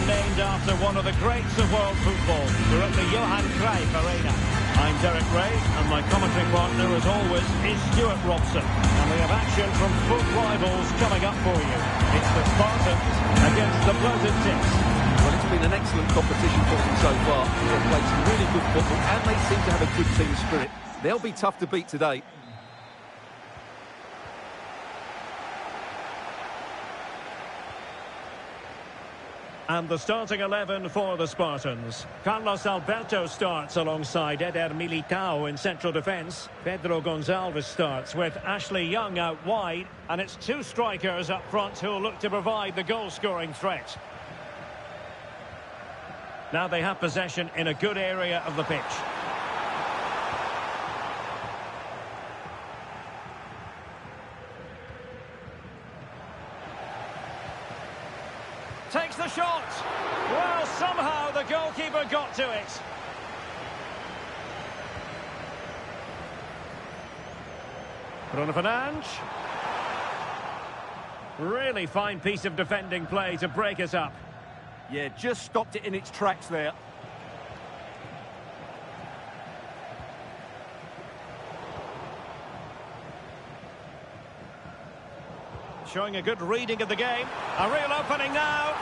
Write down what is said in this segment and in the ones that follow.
named after one of the greats of world football. We're at the Johan Cruyff Arena. I'm Derek Ray, and my commentary partner, as always, is Stuart Robson. And we have action from foot rivals coming up for you. It's the Spartans against the Bloated Ticks. Well, it's been an excellent competition for them so far. They've played some really good football, and they seem to have a good team spirit. They'll be tough to beat today. And the starting 11 for the Spartans. Carlos Alberto starts alongside Eder Militao in central defence. Pedro Gonçalves starts with Ashley Young out wide. And it's two strikers up front who will look to provide the goal-scoring threat. Now they have possession in a good area of the pitch. Takes the shot. Well, somehow the goalkeeper got to it. Bruno Fernandes. Really fine piece of defending play to break us up. Yeah, just stopped it in its tracks there. Showing a good reading of the game. A real opening now.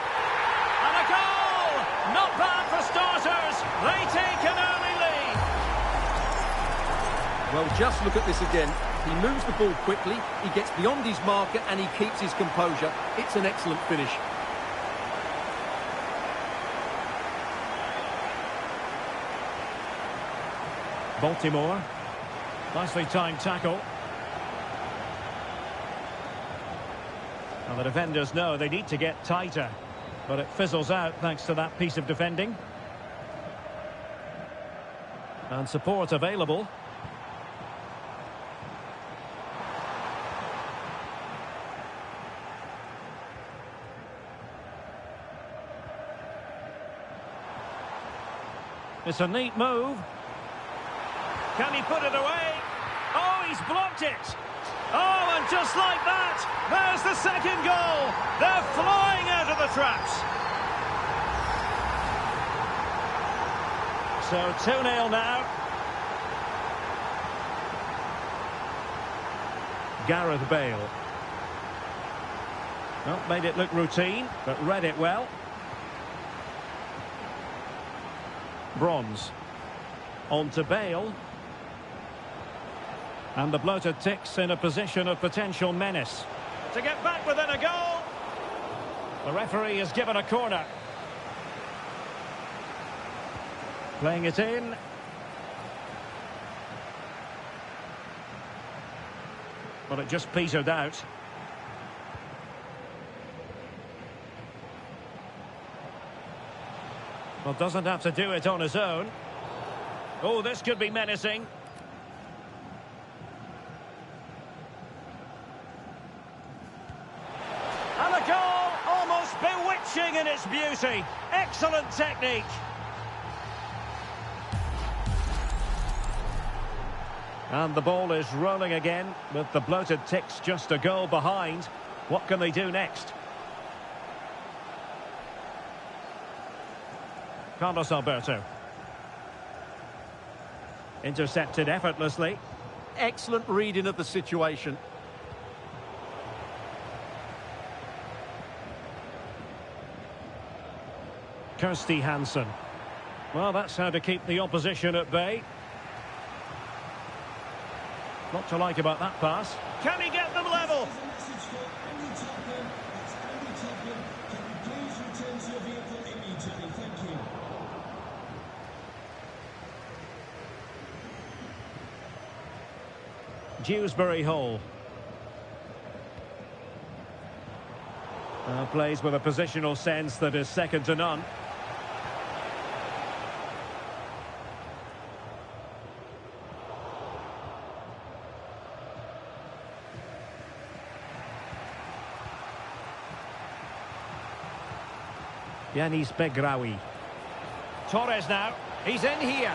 And a goal! Not bad for starters. They take an early lead. Well, just look at this again. He moves the ball quickly, he gets beyond his marker, and he keeps his composure. It's an excellent finish. Baltimore. Nicely timed tackle. And the defenders know they need to get tighter. But it fizzles out thanks to that piece of defending. And support available. It's a neat move. Can he put it away? Oh, he's blocked it. Oh, and just like that, there's the second goal. They're flying out of the traps. So 2-0 now. Gareth Bale. Well, made it look routine, but read it well. Bronze. On to Bale. And the Bloated Ticks in a position of potential menace. To get back within a goal. The referee has given a corner. Playing it in. Well, it just petered out. Well, doesn't have to do it on his own. Oh, this could be menacing. And a goal, almost bewitching in its beauty. Excellent technique. And the ball is rolling again with the Bloated Ticks just a goal behind. What can they do next? Carlos Alberto. Intercepted effortlessly. Excellent reading of the situation. Kirsty Hansen. Well, that's how to keep the opposition at bay. Not to like about that pass. Can he get them level? Dewsbury Hall. Plays with a positional sense that is second to none. Yanis Begraoui. Torres now. He's in here.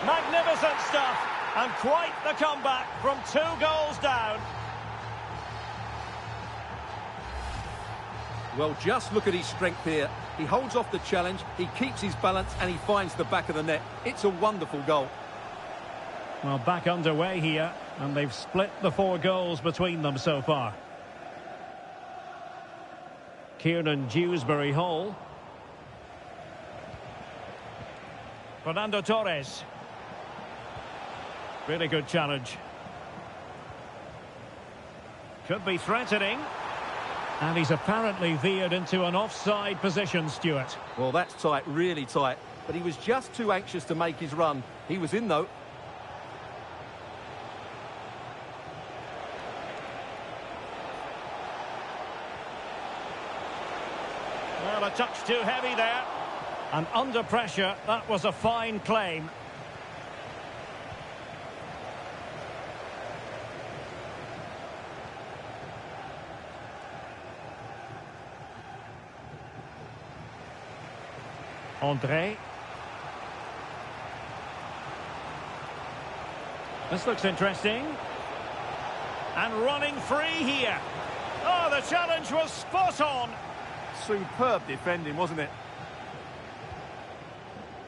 Magnificent stuff. And quite the comeback from 2 goals down. Well, just look at his strength here. He holds off the challenge, he keeps his balance, and he finds the back of the net. It's a wonderful goal. Well, back underway here, and they've split the 4 goals between them so far. Kieran Dewsbury-Hall. Fernando Torres. Really good challenge. Could be threatening. And he's apparently veered into an offside position, Stuart. Well, that's tight, really tight. But he was just too anxious to make his run. He was in, though. Well, a touch too heavy there. And under pressure, that was a fine claim. André. This looks interesting. And running free here. Oh, the challenge was spot on. Superb defending, wasn't it?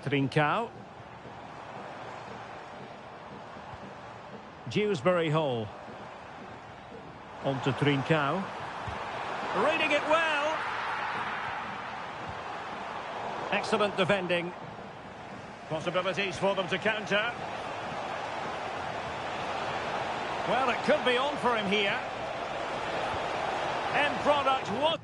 Trincao. Dewsbury-Hall. On to Trincao. Reading it well. Excellent defending. Possibilities for them to counter. Well, it could be on for him here. End product was...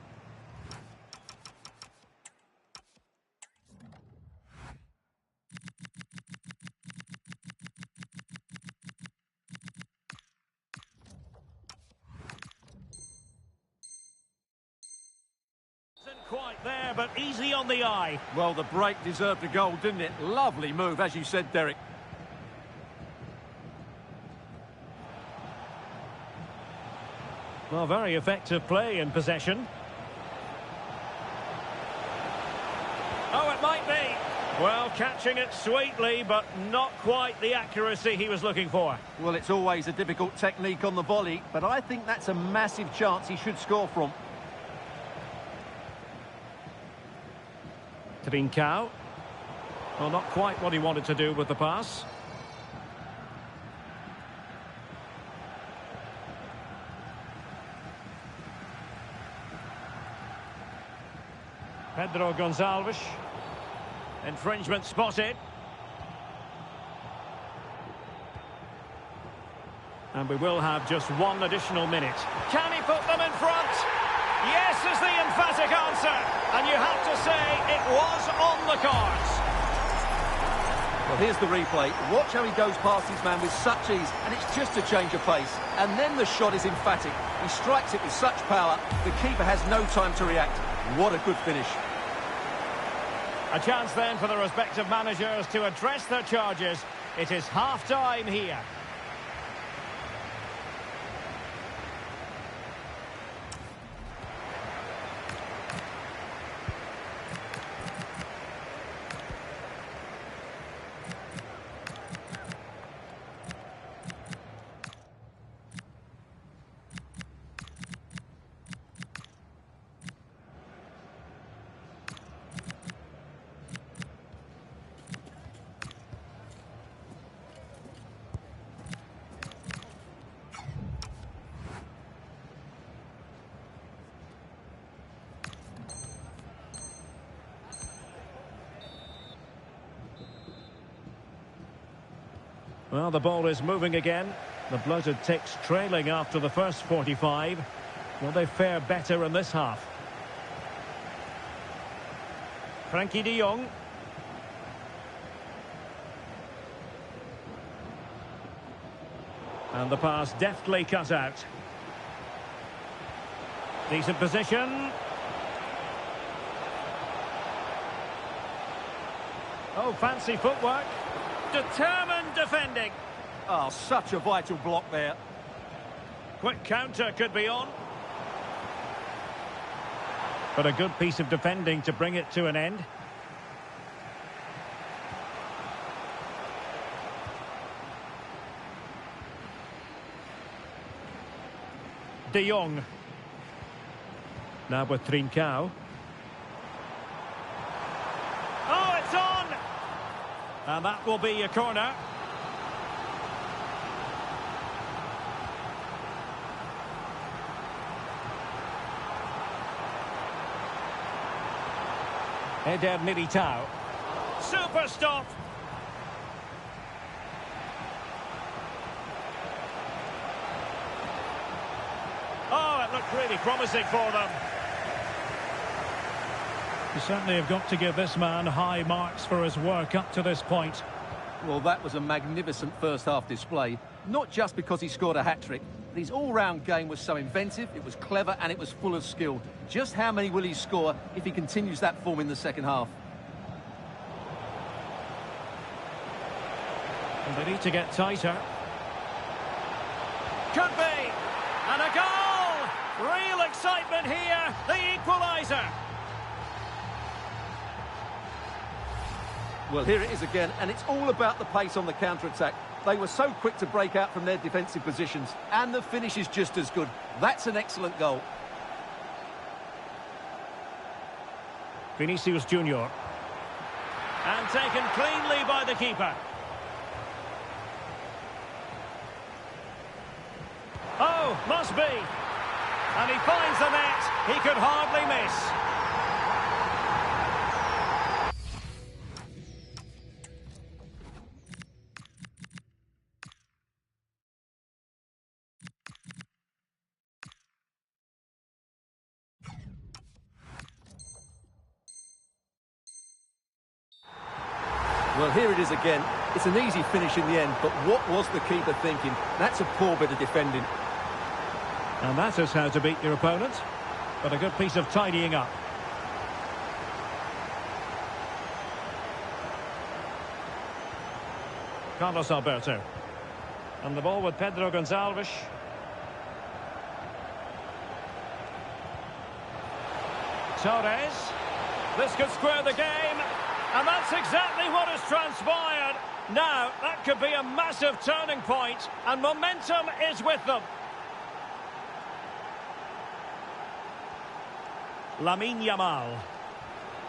Quite there, but easy on the eye. Well, the break deserved a goal, didn't it? Lovely move, as you said, Derek. Well, very effective play in possession. Oh, it might be. Well, catching it sweetly, but not quite the accuracy he was looking for. Well, it's always a difficult technique on the volley, but I think that's a massive chance he should score from. Trincao. Well, not quite what he wanted to do with the pass. Pedro Gonçalves. Infringement spotted. And we will have just 1 additional minute. Can he put them in front? Yes is the emphatic answer. And you have to say it was on the cards. Well, here's the replay. Watch how he goes past his man with such ease, and it's just a change of pace. And then the shot is emphatic. He strikes it with such power, the keeper has no time to react. What a good finish. A chance then for the respective managers to address their charges. It is half-time here. Well, the ball is moving again. The bloated Ticks trailing after the first 45. Will they fare better in this half? Frankie de Jong. And the pass deftly cut out. Decent position. Oh, fancy footwork. Determined defending. Oh, such a vital block there. Quick counter could be on. But a good piece of defending to bring it to an end. De Jong. Now with Trincao. Oh, it's on! And that will be a corner. Eder Militao. Super stop! Oh, it looked really promising for them. You certainly have got to give this man high marks for his work up to this point. Well, that was a magnificent first-half display. Not just because he scored a hat-trick, but his all-round game was so inventive, it was clever, and it was full of skill. Just how many will he score if he continues that form in the second half? And they need to get tighter. Could be! And a goal! Real excitement here, the equaliser! Well, here it is again, and it's all about the pace on the counter-attack. They were so quick to break out from their defensive positions, and the finish is just as good. That's an excellent goal. Vinicius Junior. And taken cleanly by the keeper. Oh, must be. And he finds the net. He could hardly miss. Well, here it is again. It's an easy finish in the end, but what was the keeper thinking? That's a poor bit of defending. And that is how to beat your opponent. But a good piece of tidying up. Carlos Alberto. And the ball with Pedro Gonçalves. Torres. This could square the game. And that's exactly what has transpired. Now, that could be a massive turning point, and momentum is with them. Lamine Yamal.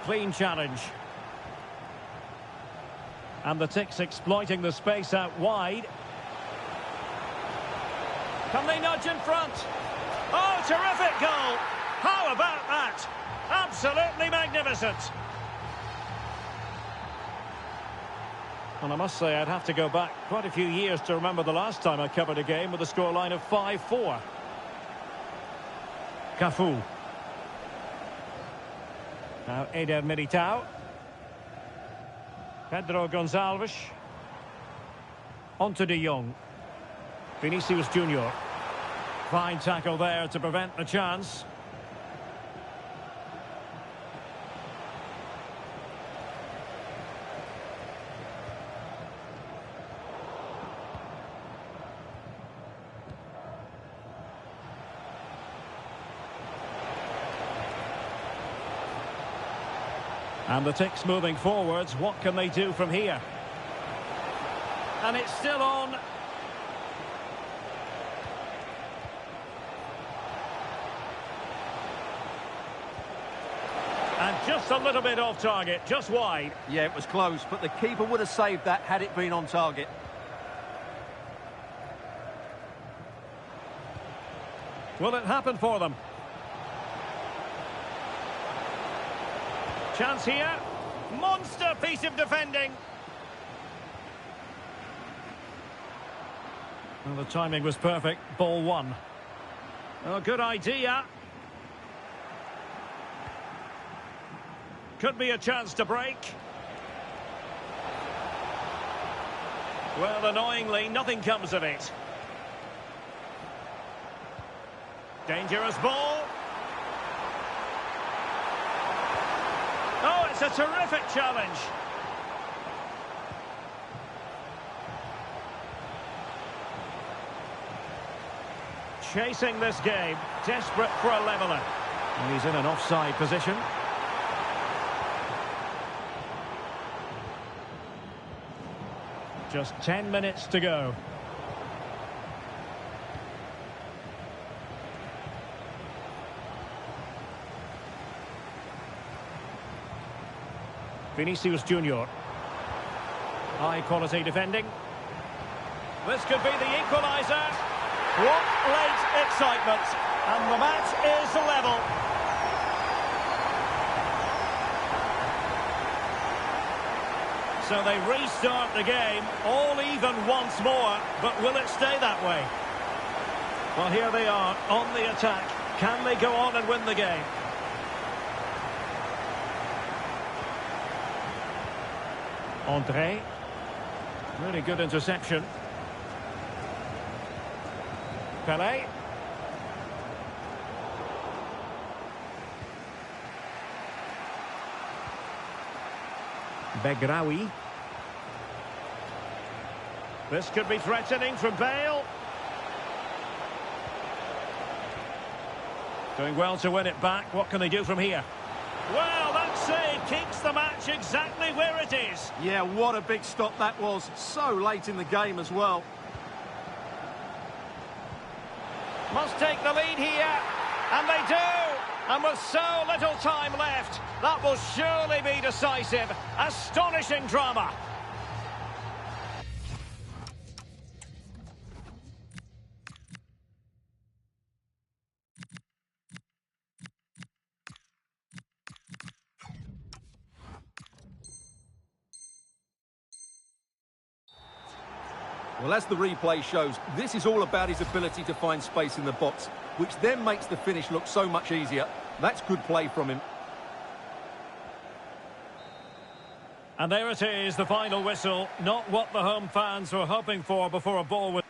Clean challenge. And the Ticks exploiting the space out wide. Can they nudge in front? Oh, terrific goal! How about that? Absolutely magnificent. And I must say, I'd have to go back quite a few years to remember the last time I covered a game with a scoreline of 5-4. Cafu. Now Eder Militao. Pedro Gonçalves. On to De Jong. Vinicius Junior. Fine tackle there to prevent the chance. And the Ticks moving forwards. What can they do from here? And it's still on. And just a little bit off target, just wide. Yeah, it was close, but the keeper would have saved that had it been on target. Will it happen for them? Chance here. Monster piece of defending. Well, the timing was perfect. Ball one. Oh, good idea. Could be a chance to break. Well, annoyingly, nothing comes of it. Dangerous ball. Oh, it's a terrific challenge. Chasing this game, desperate for a leveller. And he's in an offside position. Just 10 minutes to go. Vinicius Junior. High quality defending. This could be the equaliser. What late excitement. And the match is level. So they restart the game, all even once more, but will it stay that way? Well, here they are on the attack. Can they go on and win the game? André. Really good interception. Pelé. Begraoui. This could be threatening from Bale. Doing well to win it back. What can they do from here? Well, that save keeps the match exactly where it is. Yeah, what a big stop that was. So late in the game as well. Must take the lead here. And they do. And with so little time left, that will surely be decisive. Astonishing drama. Well, as the replay shows, this is all about his ability to find space in the box, which then makes the finish look so much easier. That's good play from him. And there it is, the final whistle. Not what the home fans were hoping for before a ball was...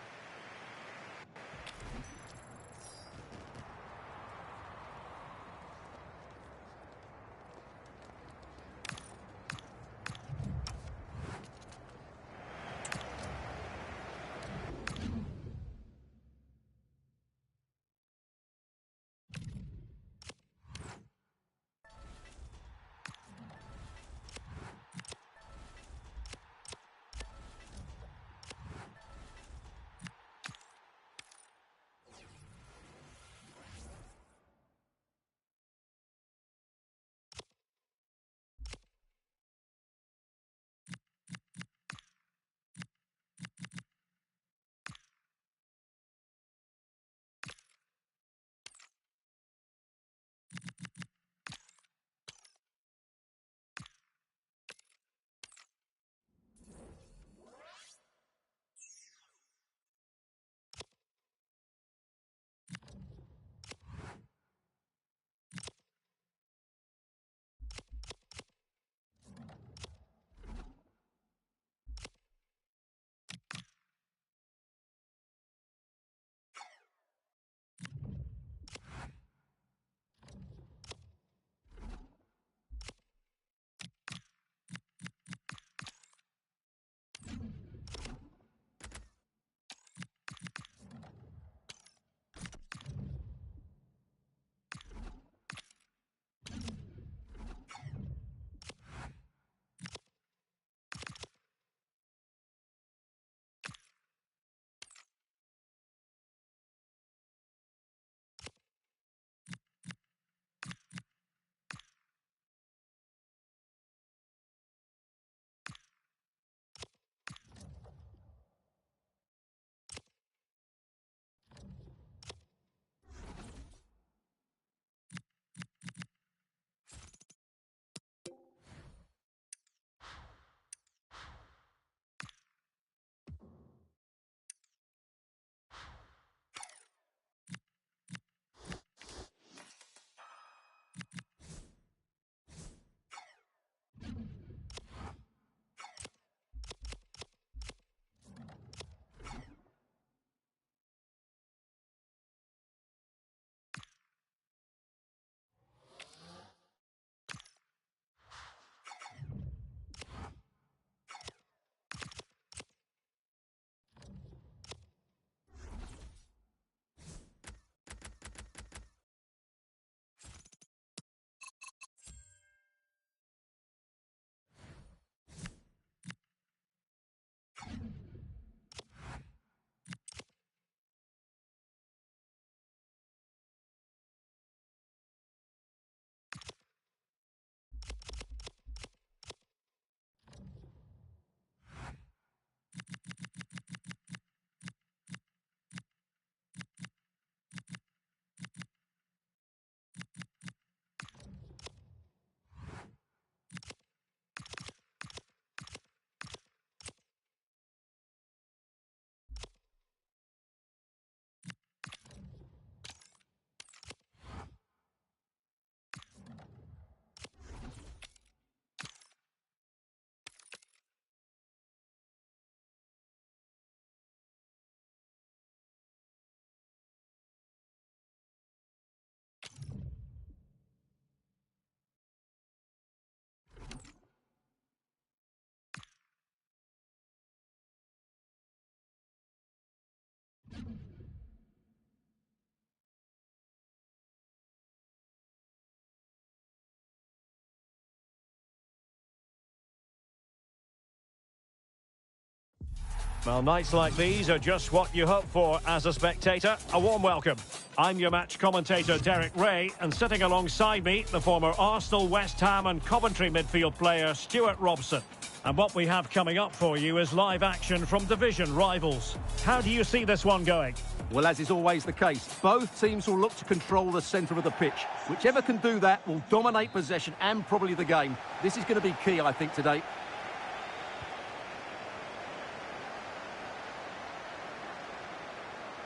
Well, nights like these are just what you hope for as a spectator. A warm welcome. I'm your match commentator, Derek Ray, and sitting alongside me, the former Arsenal, West Ham and Coventry midfield player, Stuart Robson. And what we have coming up for you is live action from division rivals. How do you see this one going? Well, as is always the case, both teams will look to control the centre of the pitch. Whichever can do that will dominate possession and probably the game. This is going to be key, I think, today.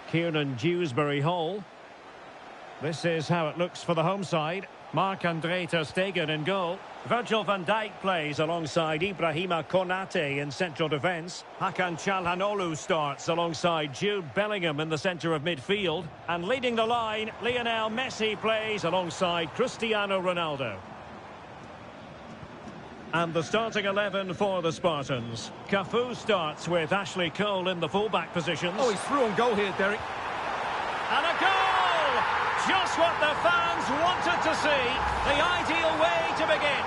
Kieran Dewsbury Hall. This is how it looks for the home side. Marc-Andre ter Stegen in goal. Virgil van Dijk plays alongside Ibrahima Konate in central defence. Hakan Çalhanoğlu starts alongside Jude Bellingham in the centre of midfield. And leading the line, Lionel Messi plays alongside Cristiano Ronaldo. And the starting 11 for the Spartans. Cafu starts with Ashley Cole in the fullback positions. Oh, he's through on goal here, Derek. And a goal! Just what the fans wanted to see. The ideal way to begin.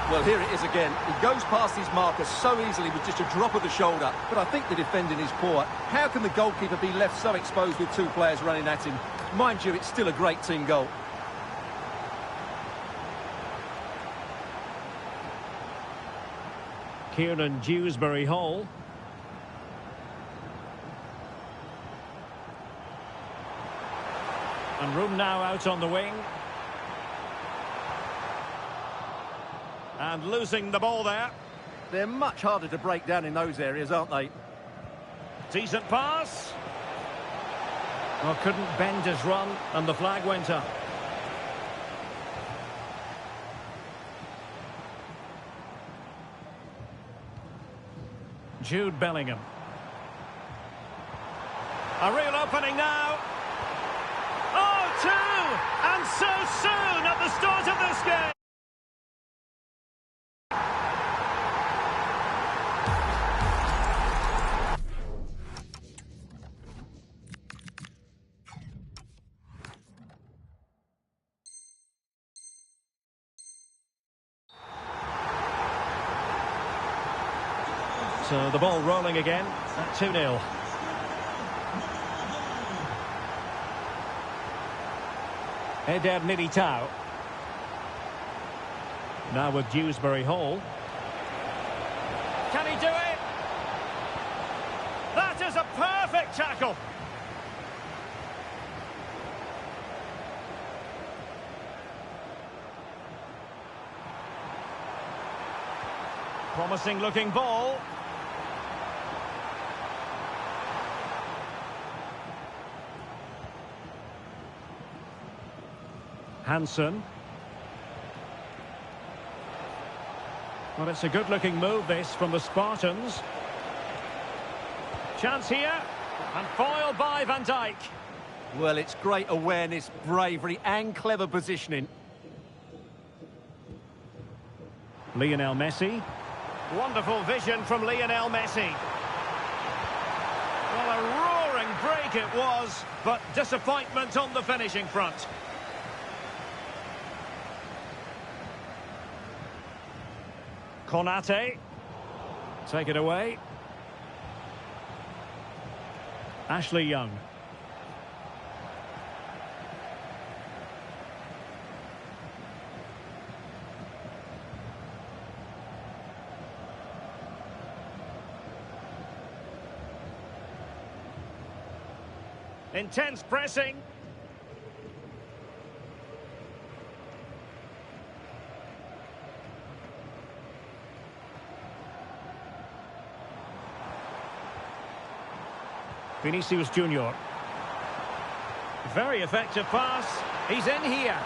Well, here it is again. He goes past his marker so easily with just a drop of the shoulder. But I think the defending is poor. How can the goalkeeper be left so exposed with two players running at him? Mind you, it's still a great team goal. Kieran Dewsbury Hall. And room now out on the wing. And losing the ball there. They're much harder to break down in those areas, aren't they? Decent pass. Well, couldn't bend his run, and the flag went up. Jude Bellingham. A real opening now. Oh, two! And so soon at the start of this game. So the ball rolling again at 2-0. Eder Militao. Now with Dewsbury Hall. Can he do it? That is a perfect tackle. Promising looking ball. Hansen. Well, it's a good-looking move, this, from the Spartans. Chance here, and foiled by Van Dijk. Well, it's great awareness, bravery, and clever positioning. Lionel Messi. Wonderful vision from Lionel Messi. Well, a roaring break it was, but disappointment on the finishing front. Konate. Take it away. Ashley Young. Intense pressing. Vinicius Junior. Very effective pass. He's in here.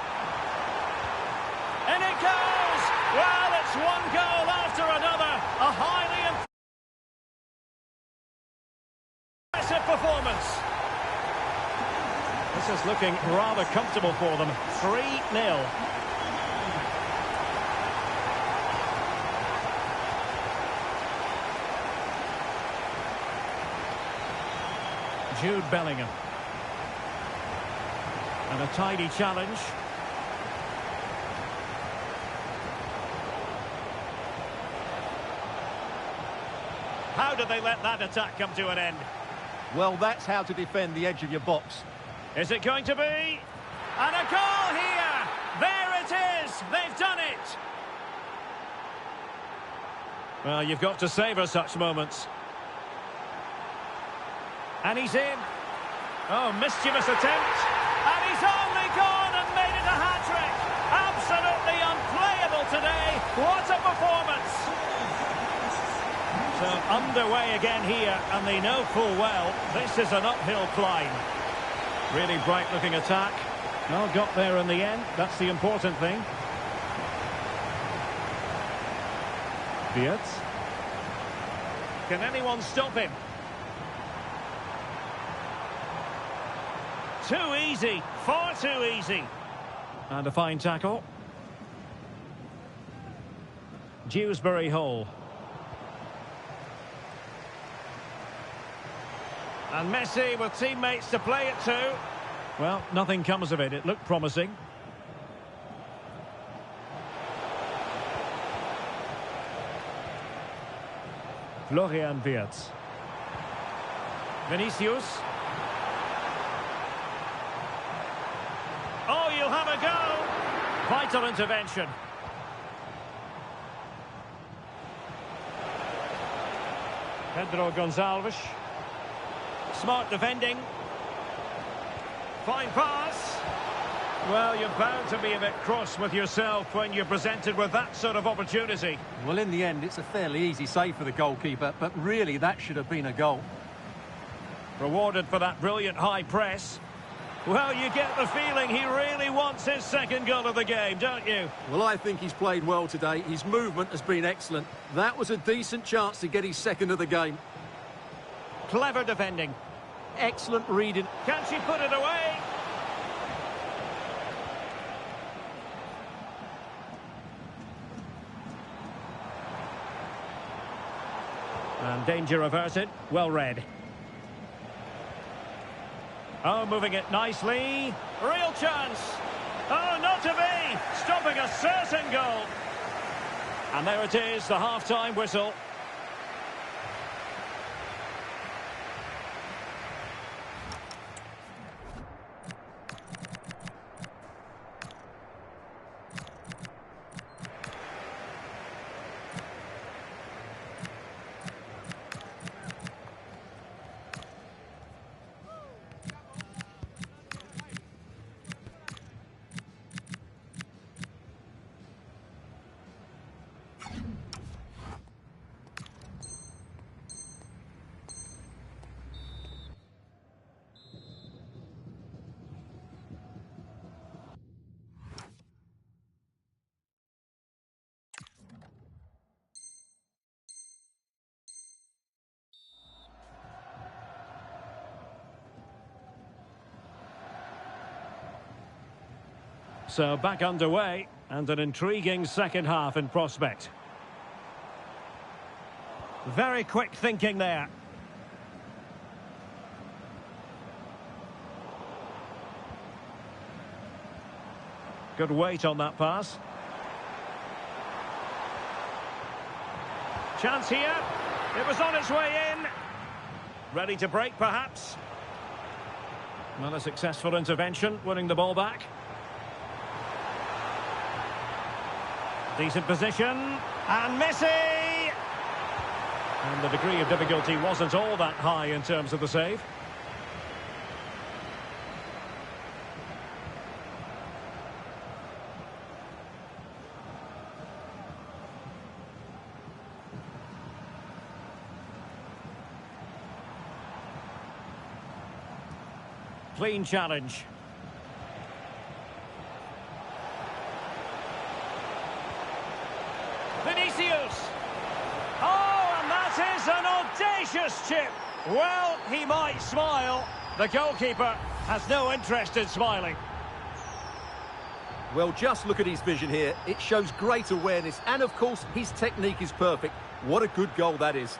And it goes! Well, it's one goal after another. A highly impressive performance. This is looking rather comfortable for them. 3-0. Jude Bellingham. And a tidy challenge. How did they let that attack come to an end? Well, that's how to defend the edge of your box. Is it going to be? And a goal here! There it is! They've done it! Well, you've got to savour such moments. And he's in. Oh, mischievous attempt. And he's only gone and made it a hat-trick. Absolutely unplayable today. What a performance. So, underway again here, and they know full well this is an uphill climb. Really bright-looking attack. Well, got there in the end. That's the important thing. Beats. Can anyone stop him? Too easy. Far too easy. And a fine tackle. Dewsbury Hall. And Messi with teammates to play it to. Well, nothing comes of it. It looked promising. Florian Wirtz. Vinicius. Oh, you'll have a go. Vital intervention. Pedro Gonçalves. Smart defending. Fine pass. Well, you're bound to be a bit cross with yourself when you're presented with that sort of opportunity. Well, in the end, it's a fairly easy save for the goalkeeper, but really that should have been a goal. Rewarded for that brilliant high press. Well, you get the feeling he really wants his second goal of the game, don't you? Well, I think he's played well today. His movement has been excellent. That was a decent chance to get his second of the game. Clever defending. Excellent reading. Can she put it away? And danger averted. Well read. Oh, moving it nicely. Real chance. Oh, not to be. Stopping a certain goal. And there it is, the half-time whistle. So back underway, and an intriguing second half in prospect. Very quick thinking there. Good weight on that pass. Chance here. It was on its way in. Ready to break, perhaps. Well, a successful intervention, winning the ball back. Decent position, and Messi! And the degree of difficulty wasn't all that high in terms of the save. Clean challenge. Vinicius. Oh, and that is an audacious chip. Well, he might smile. The goalkeeper has no interest in smiling. Well, just look at his vision here. It shows great awareness, and of course, his technique is perfect. What a good goal that is.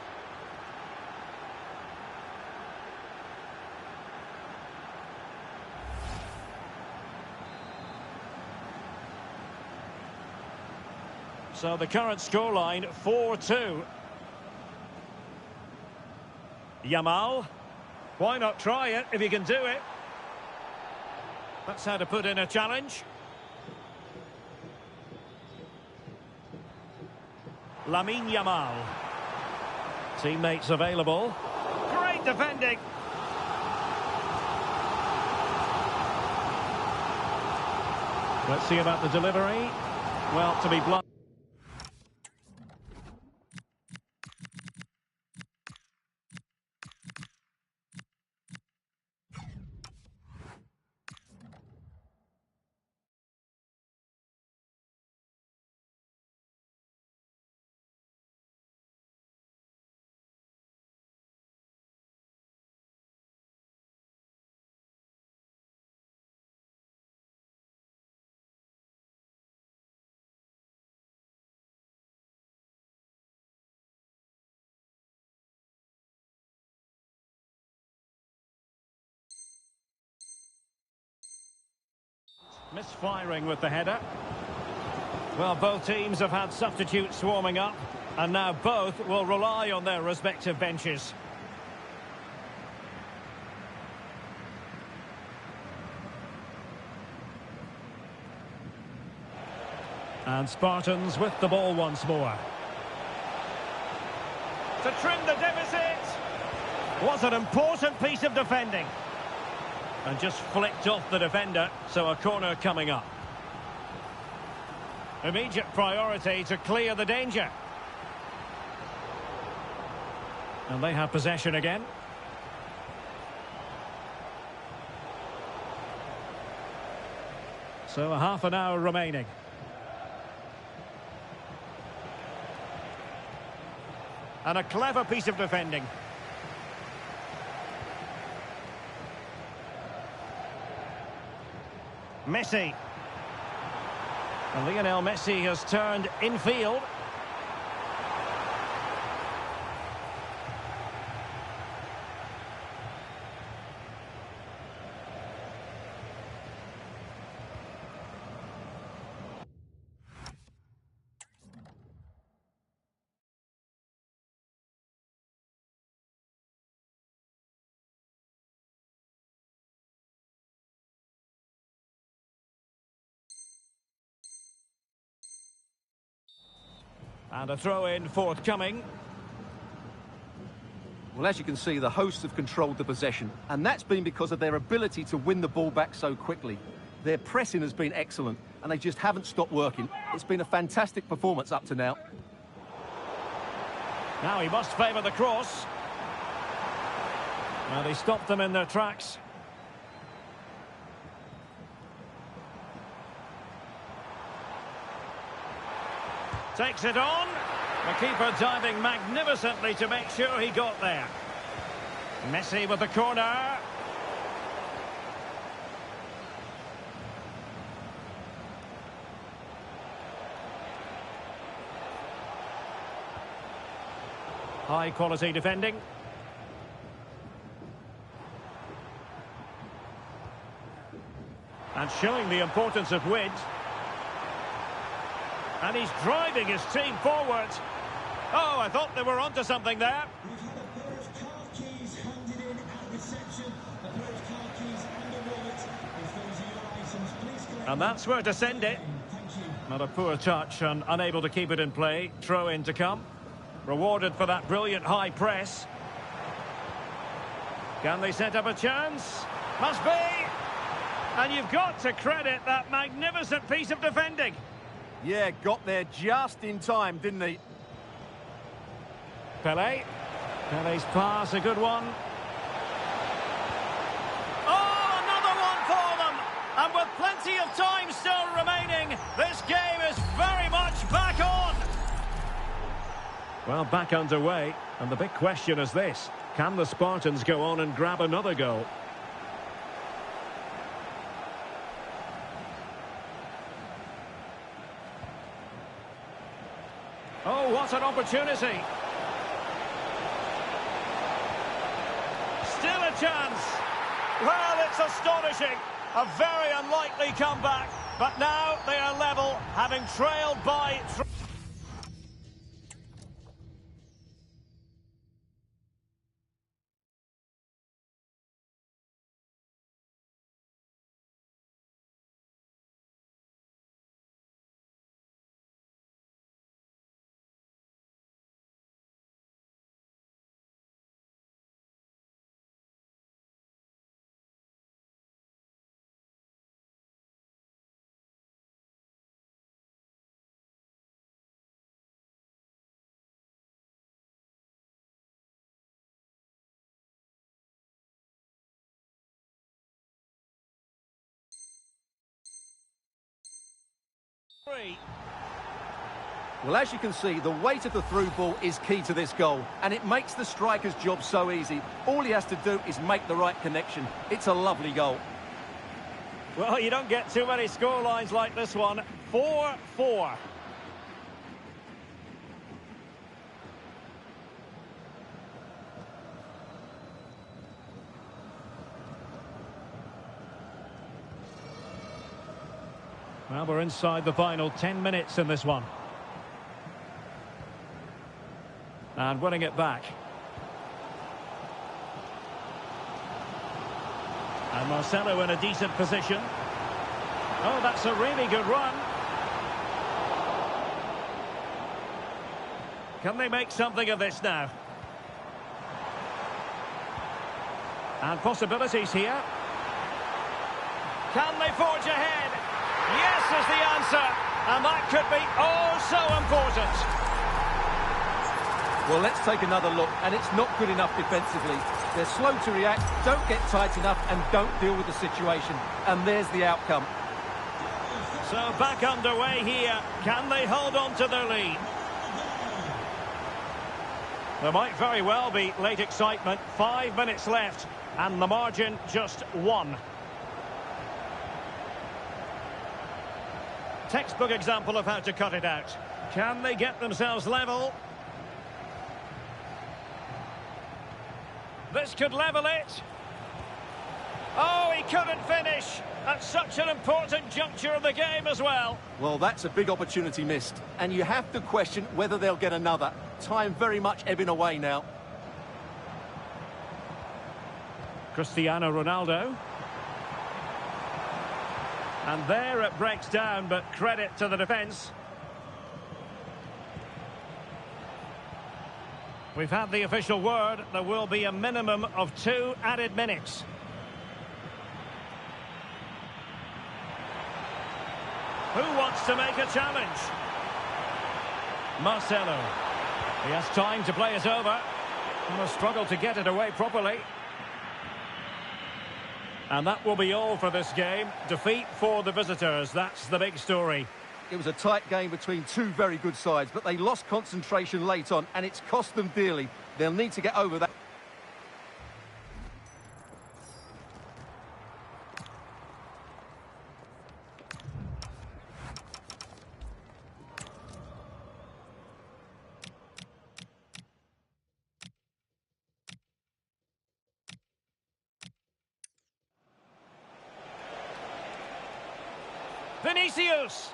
So the current scoreline, 4-2. Yamal. Why not try it if you can do it? That's how to put in a challenge. Lamine Yamal. Teammates available. Great defending. Let's see about the delivery. Well, to be blunt. Misfiring with the header. Well, both teams have had substitutes warming up, and now both will rely on their respective benches. And Spartans with the ball once more. To trim the deficit. Was an important piece of defending. And just flicked off the defender, so a corner coming up. Immediate priority to clear the danger. And they have possession again. So a half an hour remaining. And a clever piece of defending. Messi. And Lionel Messi has turned infield. And a throw-in forthcoming. Well, as you can see, the hosts have controlled the possession, and that's been because of their ability to win the ball back so quickly. Their pressing has been excellent, and they just haven't stopped working. It's been a fantastic performance up to now. Now he must favour the cross. Well, they stopped them in their tracks. Takes it on. The keeper diving magnificently to make sure he got there. Messi with the corner. High quality defending. And showing the importance of width. And he's driving his team forward. Oh, I thought they were onto something there. And that's where to send it. Not a poor touch and unable to keep it in play. Throw in to come. Rewarded for that brilliant high press. Can they set up a chance? Must be. And you've got to credit that magnificent piece of defending. Yeah, got there just in time, didn't he? Pelé. Pelé's pass, a good one. Oh, another one for them! And with plenty of time still remaining, this game is very much back on! Well, back underway, and the big question is this. Can the Spartans go on and grab another goal? Oh, what an opportunity. Still a chance. Well, it's astonishing. A very unlikely comeback. But now they are level, having trailed by... free. Well, as you can see, the weight of the through ball is key to this goal, and it makes the striker's job so easy. All he has to do is make the right connection. It's a lovely goal. Well, you don't get too many scorelines like this one. 4-4. Well, we're inside the final 10 minutes in this one. And winning it back. And Marcelo in a decent position. Oh, that's a really good run. Can they make something of this now? And possibilities here. Can they forge ahead? Yes is the answer. And that could be oh so important. Well, let's take another look, and it's not good enough defensively. They're slow to react, don't get tight enough, and don't deal with the situation. And there's the outcome. So back underway here. Can they hold on to their lead? There might very well be late excitement. 5 minutes left, and the margin just 1. Textbook example of how to cut it out. Can they get themselves level? This could level it. Oh, he couldn't finish at such an important juncture of the game as well. Well, that's a big opportunity missed. And you have to question whether they'll get another. Time very much ebbing away now. Cristiano Ronaldo. And there it breaks down, but credit to the defence. We've had the official word. There will be a minimum of 2 added minutes. Who wants to make a challenge? Marcelo. He has time to play it over. And a struggle to get it away properly. And that will be all for this game. Defeat for the visitors. That's the big story. It was a tight game between two very good sides, but they lost concentration late on, and it's cost them dearly. They'll need to get over that. Vinicius.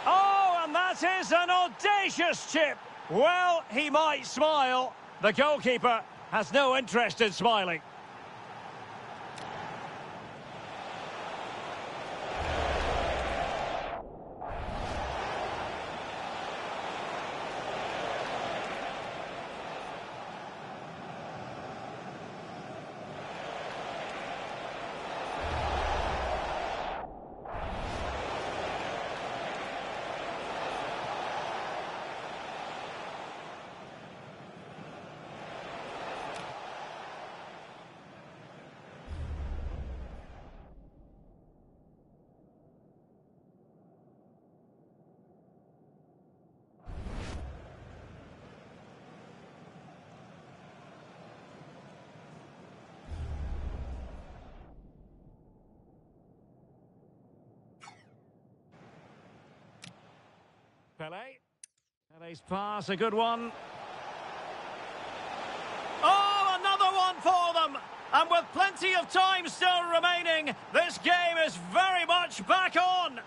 Oh, and that is an audacious chip. Well, he might smile. The goalkeeper has no interest in smiling. Pele's pass, a good one. Oh, another one for them! And with plenty of time still remaining, this game is very much back on!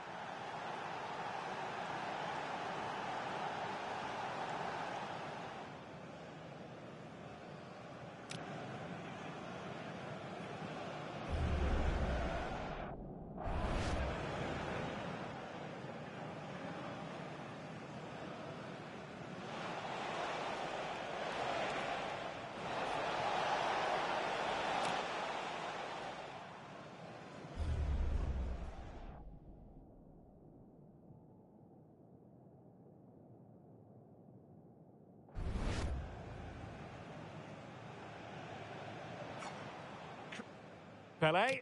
Pele.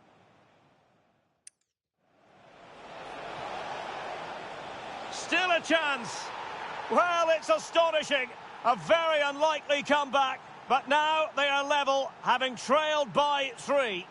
a chance. Well, it's astonishing. A very unlikely comeback. But now they are level, having trailed by 3.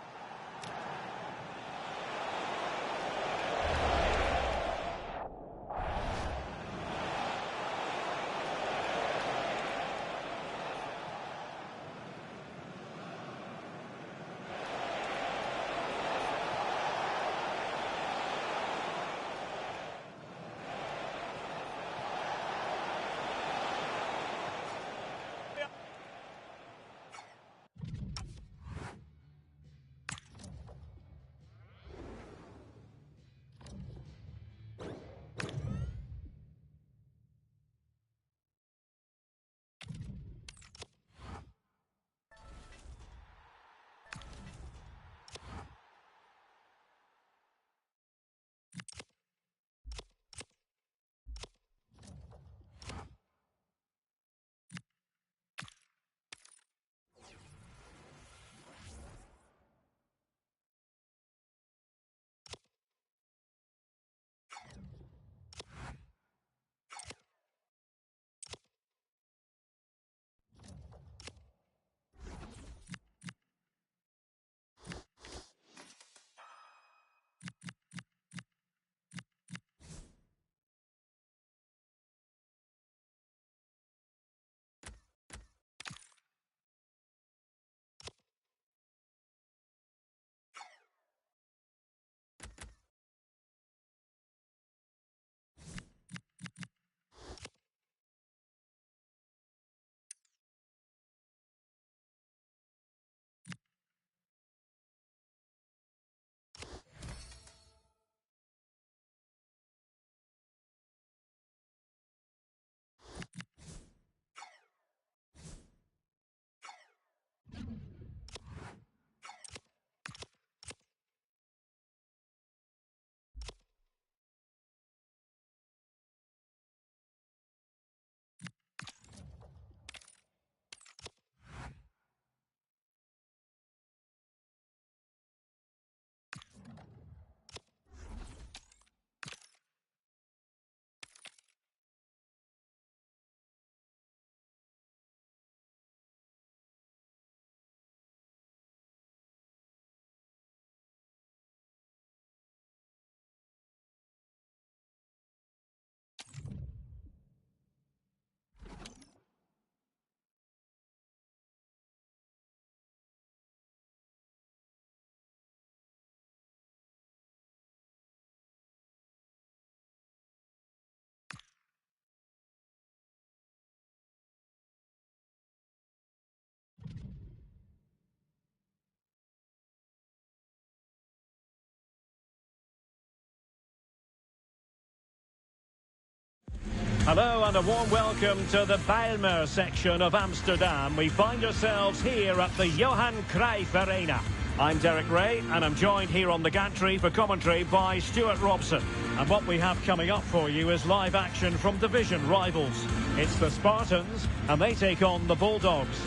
Hello and a warm welcome to the Bijlmer section of Amsterdam. We find ourselves here at the Johan Cruijff Arena. I'm Derek Ray and I'm joined here on the gantry for commentary by Stuart Robson. And what we have coming up for you is live action from division rivals. It's the Spartans and they take on the Bulldogs.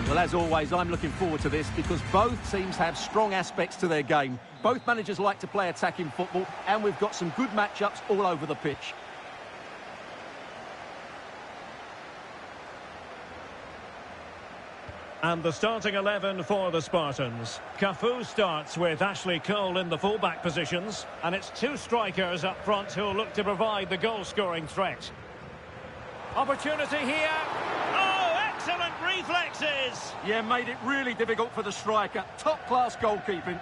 Well, as always, I'm looking forward to this because both teams have strong aspects to their game. Both managers like to play attacking football and we've got some good matchups all over the pitch. And the starting 11 for the Spartans. Cafu starts with Ashley Cole in the fullback positions. And it's 2 strikers up front who'll look to provide the goal-scoring threat. Opportunity here. Oh, excellent reflexes! Yeah, made it really difficult for the striker. Top-class goalkeeping.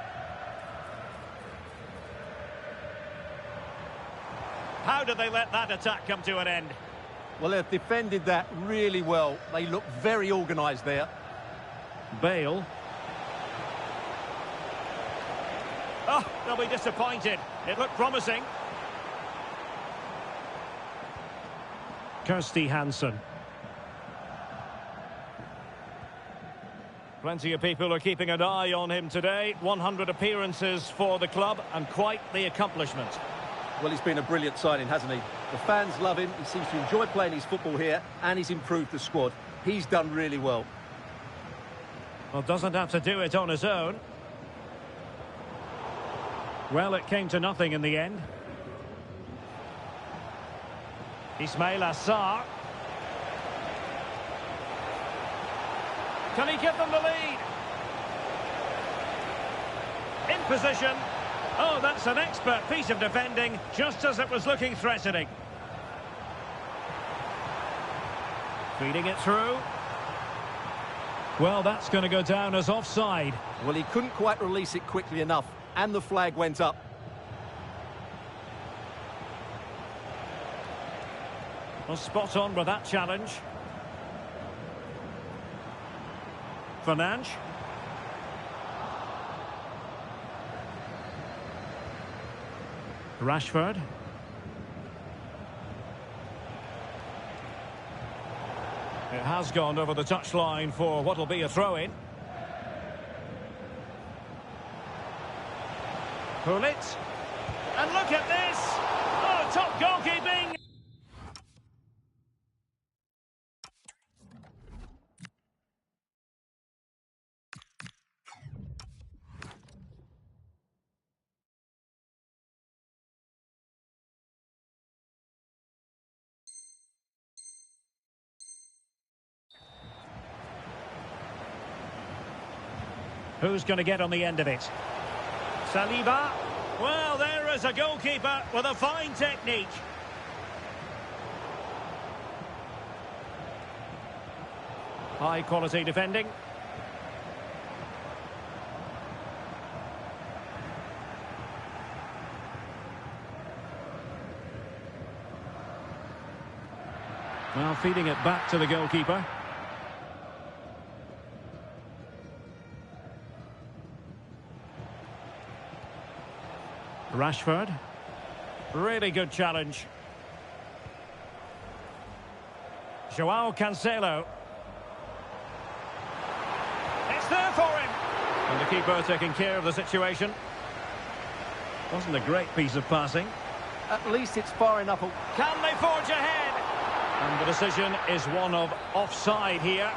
How did they let that attack come to an end? Well, they've defended that really well. They look very organised there. Bale. Oh, they'll be disappointed. It looked promising. Kirsty Hansen. Plenty of people are keeping an eye on him today. 100 appearances for the club and quite the accomplishment. Well, he's been a brilliant signing, hasn't he? The fans love him. He seems to enjoy playing his football here and he's improved the squad. He's done really well. Well, doesn't have to do it on his own. Well, it came to nothing in the end. Ismail Assar. Can he give them the lead? In position. Oh, that's an expert piece of defending, just as it was looking threatening. Feeding it through. Well, that's going to go down as offside. Well, he couldn't quite release it quickly enough, and the flag went up. Well, spot on with that challenge. Fernandes. Rashford. It has gone over the touchline for what will be a throw-in. Pull it. And look at this! Oh, top goalkeeping! Who's going to get on the end of it? Saliba. Well, there is a goalkeeper with a fine technique. High quality defending. Well, feeding it back to the goalkeeper. Rashford. Really good challenge. Joao Cancelo. It's there for him. And the keeper taking care of the situation. Wasn't a great piece of passing. At least it's far enough. Can they forge ahead? And the decision is one of offside here.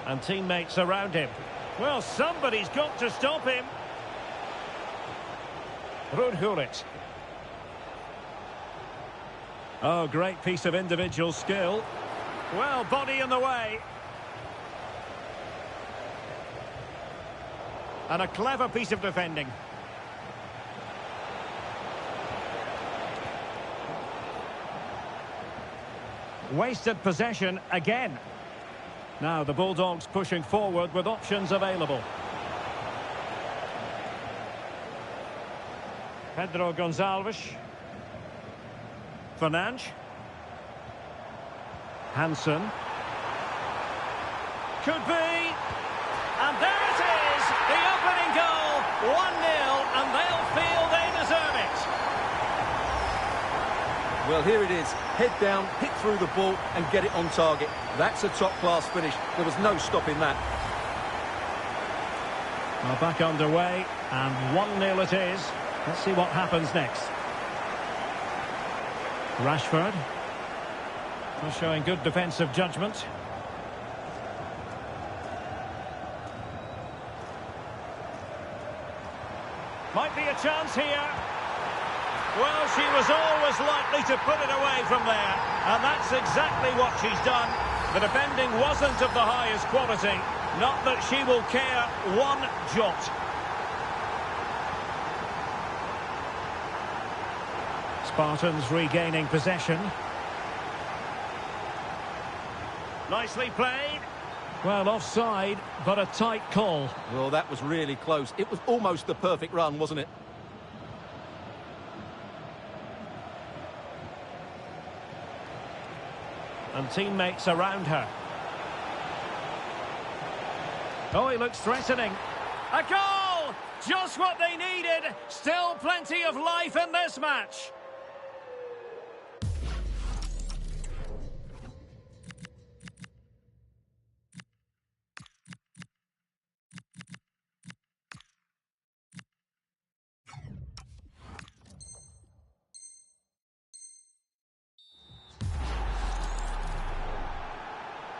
And teammates around him. Well, somebody's got to stop him. Ruud Gullit. Oh, great piece of individual skill. Well, body in the way. And a clever piece of defending. Wasted possession again. Now the Bulldogs pushing forward with options available. Pedro Gonçalves. Fernandes. Hansen. Could be. And there it is. The opening goal. 1-0, and they'll feel they deserve it. Well, here it is. Head down, hit through the ball and get it on target. That's a top-class finish. There was no stopping that. Well, back underway, and 1-0 it is. Let's see what happens next. Rashford. Well, showing good defensive judgment. Might be a chance here. Well, she was always likely to put it away from there. And that's exactly what she's done. The defending wasn't of the highest quality. Not that she will care one jot. Spartans regaining possession. Nicely played. Well, offside, but a tight call. Well, that was really close. It was almost the perfect run, wasn't it? And teammates around her. Oh, he looks threatening. A goal! Just what they needed. Still plenty of life in this match.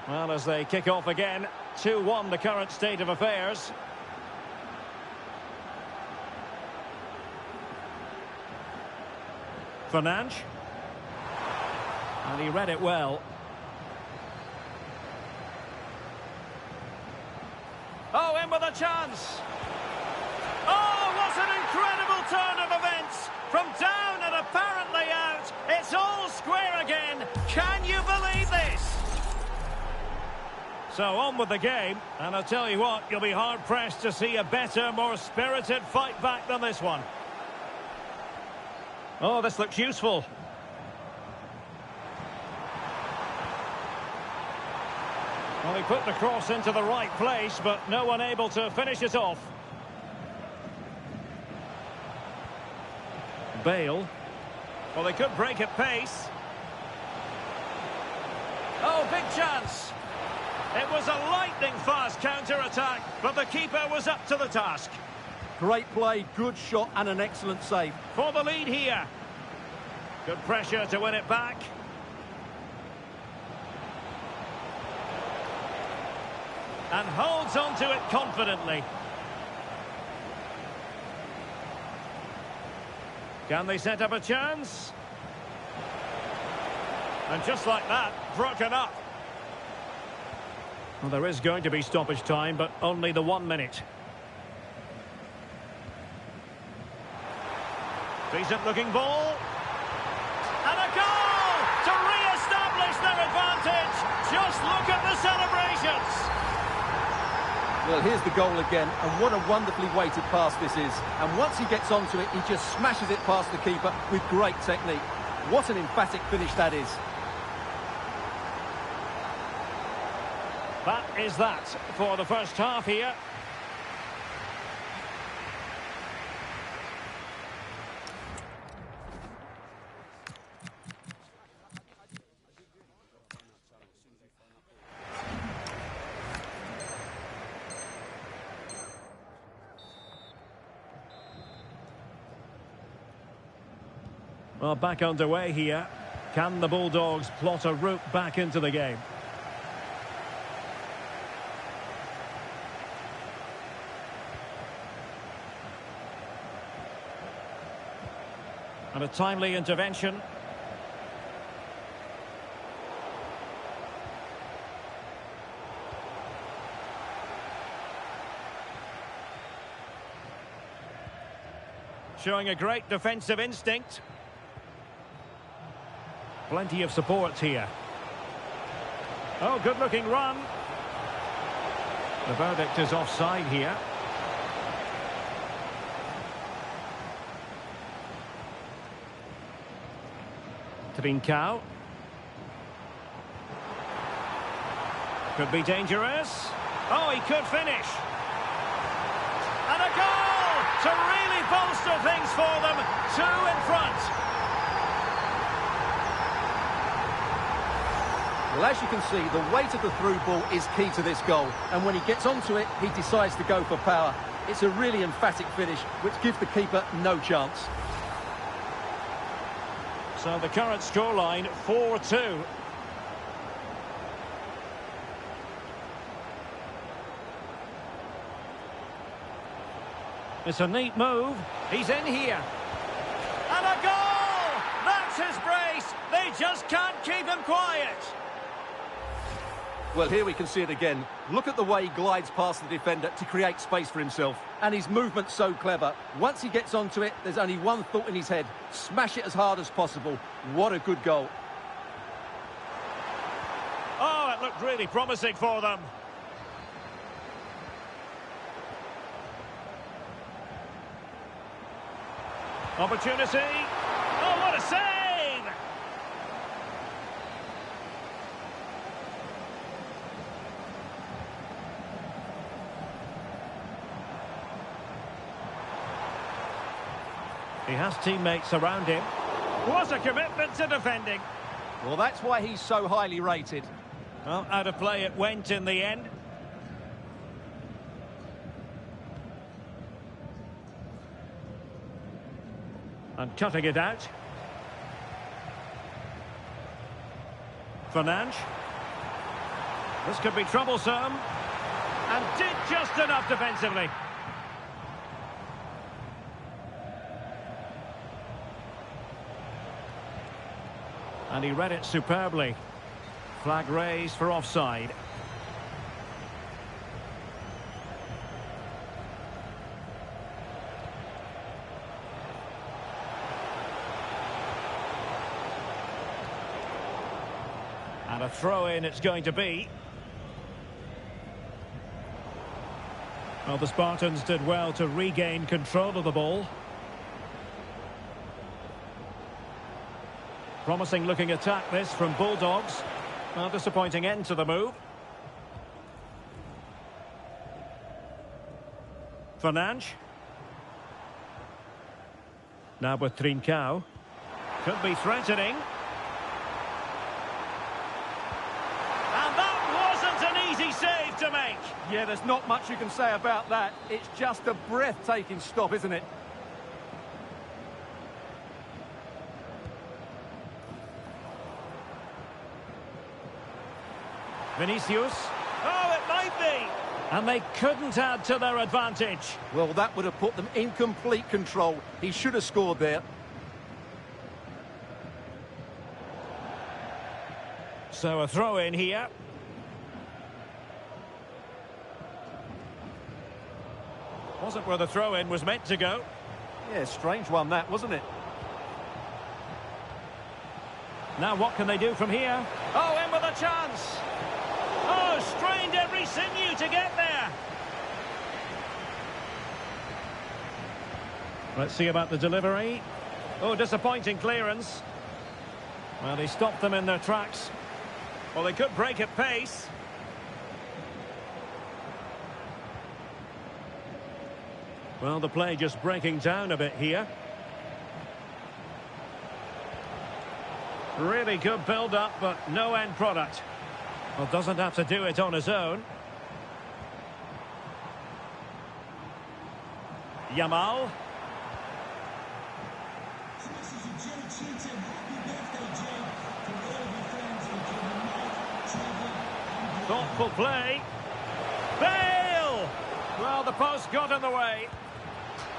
Well, as they kick off again, 2-1 the current state of affairs. Fernandes. And he read it well. Oh, in with a chance. Oh, what an incredible turn of events. From down and apparently out, it's all square again. Can you believe this? So on with the game, and I'll tell you what, you'll be hard-pressed to see a better, more spirited fight back than this one. Oh, this looks useful. Well, he put the cross into the right place, but no one able to finish it off. Bale. Well, they could break at pace. Oh, big chance. It was a lightning-fast counter-attack, but the keeper was up to the task. Great play, good shot and an excellent save. For the lead here. Good pressure to win it back. And holds on to it confidently. Can they set up a chance? And just like that, broken up. Well, there is going to be stoppage time, but only the 1 minute. Decent looking ball. And a goal to re-establish their advantage. Just look at the celebrations. Well, here's the goal again, and what a wonderfully weighted pass this is. And once he gets onto it, he just smashes it past the keeper with great technique. What an emphatic finish that is. That is that for the first half here. Well, back underway here. Can the Bulldogs plot a route back into the game? And a timely intervention. Showing a great defensive instinct. Plenty of support here. Oh, good-looking run. The verdict is offside here. Trincao. Could be dangerous. Oh, he could finish. And a goal to really bolster things for them. 2 in front. Well, as you can see, the weight of the through ball is key to this goal. And when he gets onto it, he decides to go for power. It's a really emphatic finish, which gives the keeper no chance. So the current scoreline, 4-2. It's a neat move. He's in here. And a goal! That's his brace. They just can't keep him quiet. Well, here we can see it again. Look at the way he glides past the defender to create space for himself. And his movement's so clever. Once he gets onto it, there's only one thought in his head. Smash it as hard as possible. What a good goal. Oh, it looked really promising for them. Opportunity. Oh, what a save! He has teammates around him. What a commitment to defending. Well, that's why he's so highly rated. Well, out of play it went in the end. And cutting it out. Fernandes. This could be troublesome. And did just enough defensively. And he read it superbly. Flag raised for offside. And a throw-in it's going to be. Well, the Spartans did well to regain control of the ball. Promising looking attack this from Bulldogs. Well, disappointing end to the move. Fernandes. Now with Trincao. Could be threatening. And that wasn't an easy save to make. Yeah, there's not much you can say about that. It's just a breathtaking stop, isn't it? Vinicius. Oh, it might be. And they couldn't add to their advantage. Well, that would have put them in complete control. He should have scored there. So a throw in here. Wasn't where the throw in was meant to go. Yeah, strange one that, wasn't it? Now what can they do from here? Oh, in with a chance. Oh, strained every sinew to get there. Let's see about the delivery. Oh, disappointing clearance. Well, he stopped them in their tracks. Well, they could break at pace. Well, the play just breaking down a bit here. Really good build-up, but no end product. Well, doesn't have to do it on his own. Yamal. Thoughtful play. Bale! Well, the post got in the way.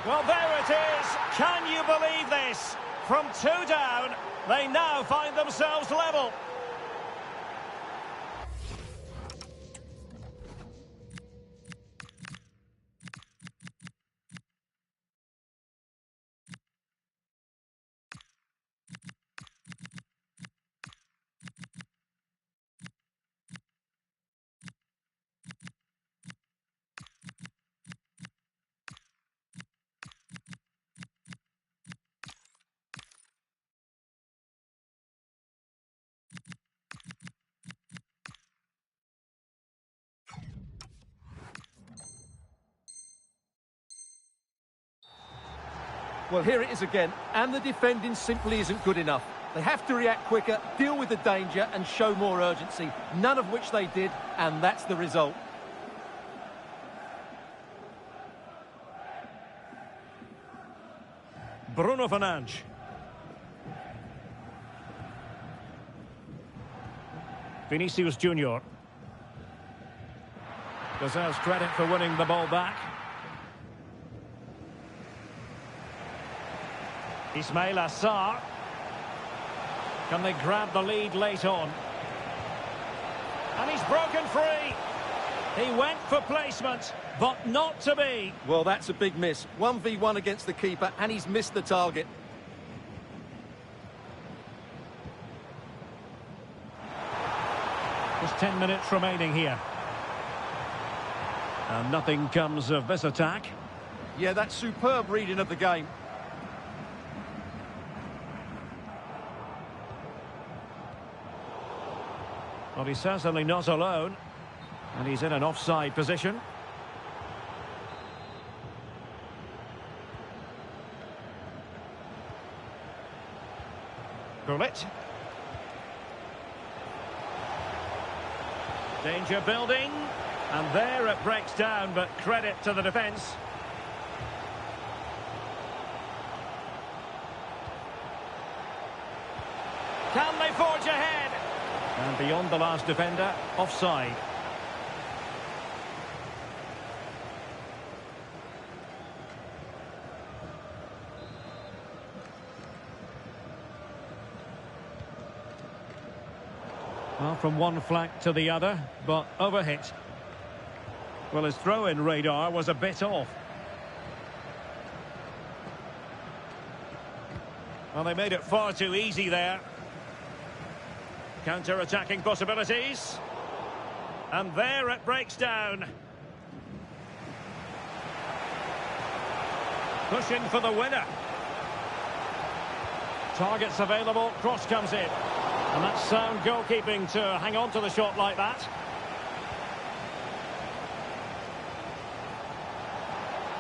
Well, there it is. Can you believe this? From 2 down, they now find themselves level. Well, here it is again, and the defending simply isn't good enough. They have to react quicker, deal with the danger, and show more urgency, none of which they did, and that's the result. Bruno Fernandes. Vinicius Junior deserves credit for winning the ball back. Ismail Assar. Can they grab the lead late on? And he's broken free. He went for placement, but not to be. Well, that's a big miss. 1v1 against the keeper, and he's missed the target. Just 10 minutes remaining here. And nothing comes of this attack. Yeah, that's superb reading of the game. Well, he's certainly not alone. And he's in an offside position. Gullit. Danger building. And there it breaks down, but credit to the defence. Can they forge ahead? And beyond the last defender, offside. Well, from one flank to the other, but overhit. Well, his throw-in radar was a bit off. Well, they made it far too easy there. Counter-attacking possibilities. And there it breaks down. Pushing for the winner. Targets available, cross comes in. And that's sound goalkeeping to hang on to the shot like that.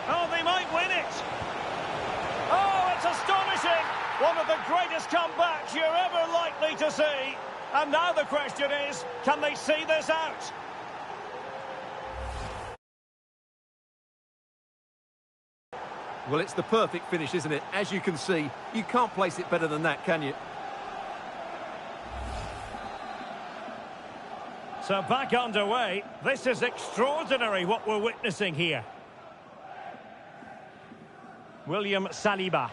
Oh, they might win it. Oh, it's astonishing. One of the greatest comebacks you're ever likely to see. And now the question is, can they see this out? Well, it's the perfect finish, isn't it? As you can see, you can't place it better than that, can you? So back underway. This is extraordinary what we're witnessing here. William Saliba.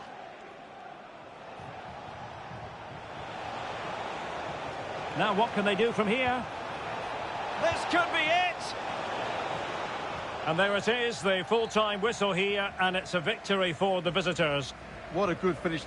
Now what can they do from here? This could be it! And there it is, the full-time whistle here, and it's a victory for the visitors. What a good finish.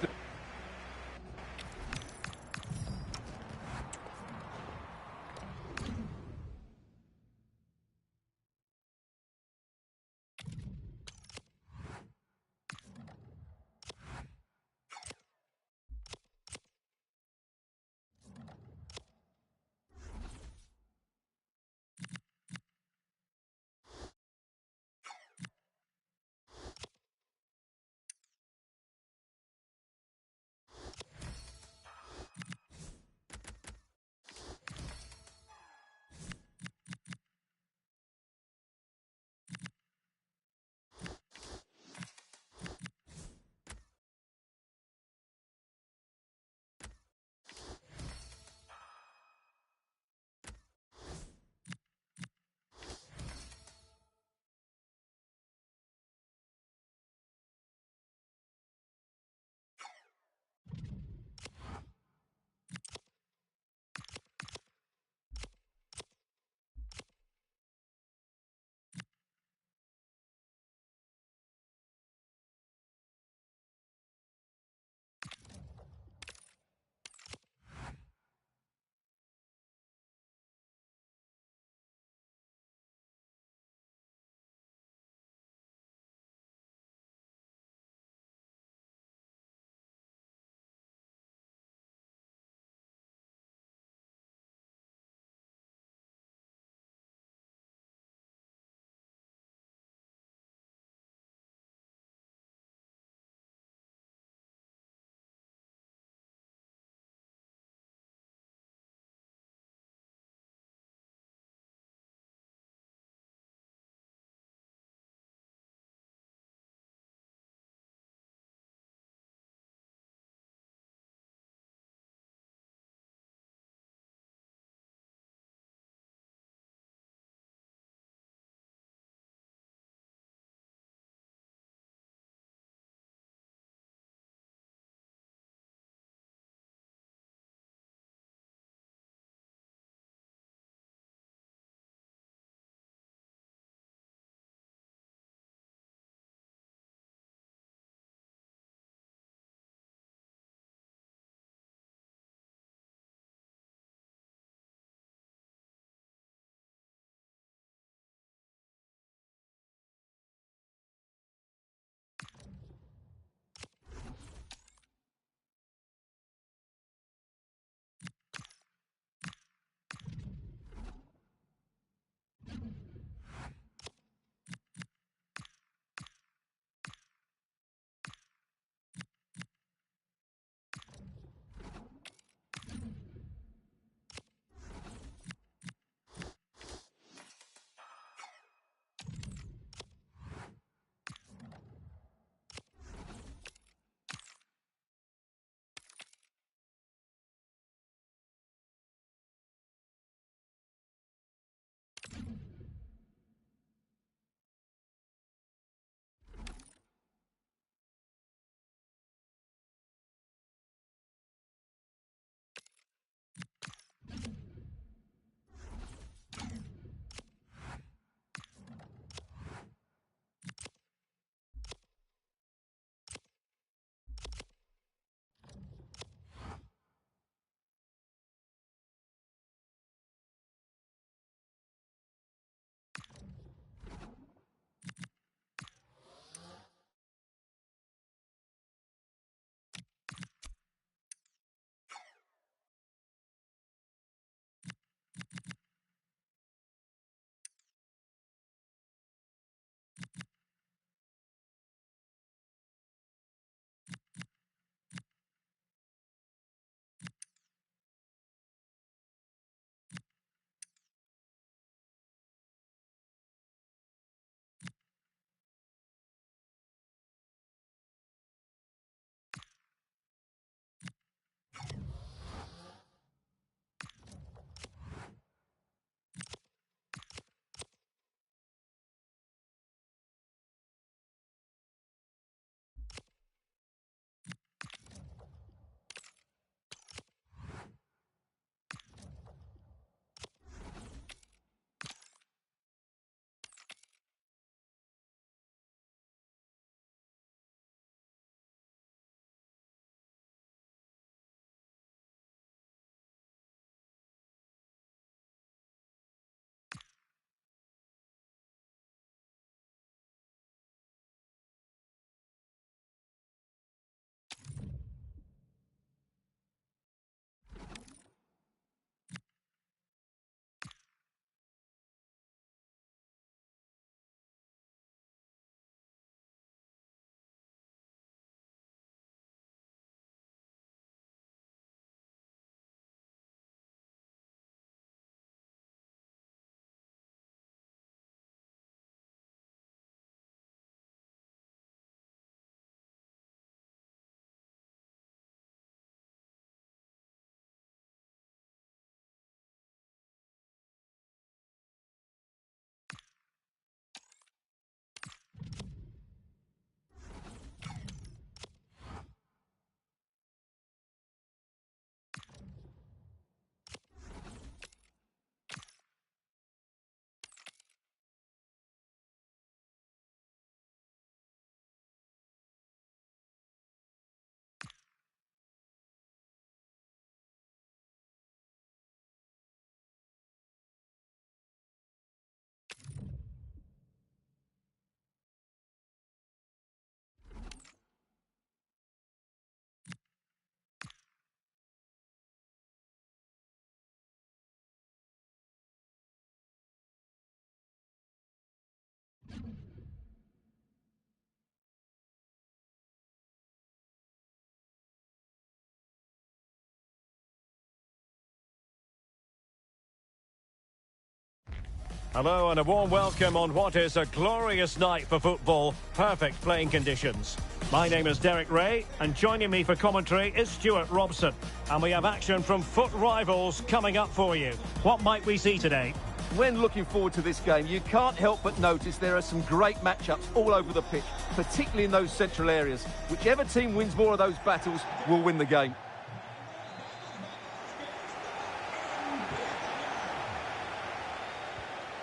Hello and a warm welcome on what is a glorious night for football. Perfect playing conditions. My name is Derek Ray, and joining me for commentary is Stuart Robson. And we have action from foot rivals coming up for you. What might we see today? When looking forward to this game, you can't help but notice there are some great matchups all over the pitch, particularly in those central areas. Whichever team wins more of those battles will win the game.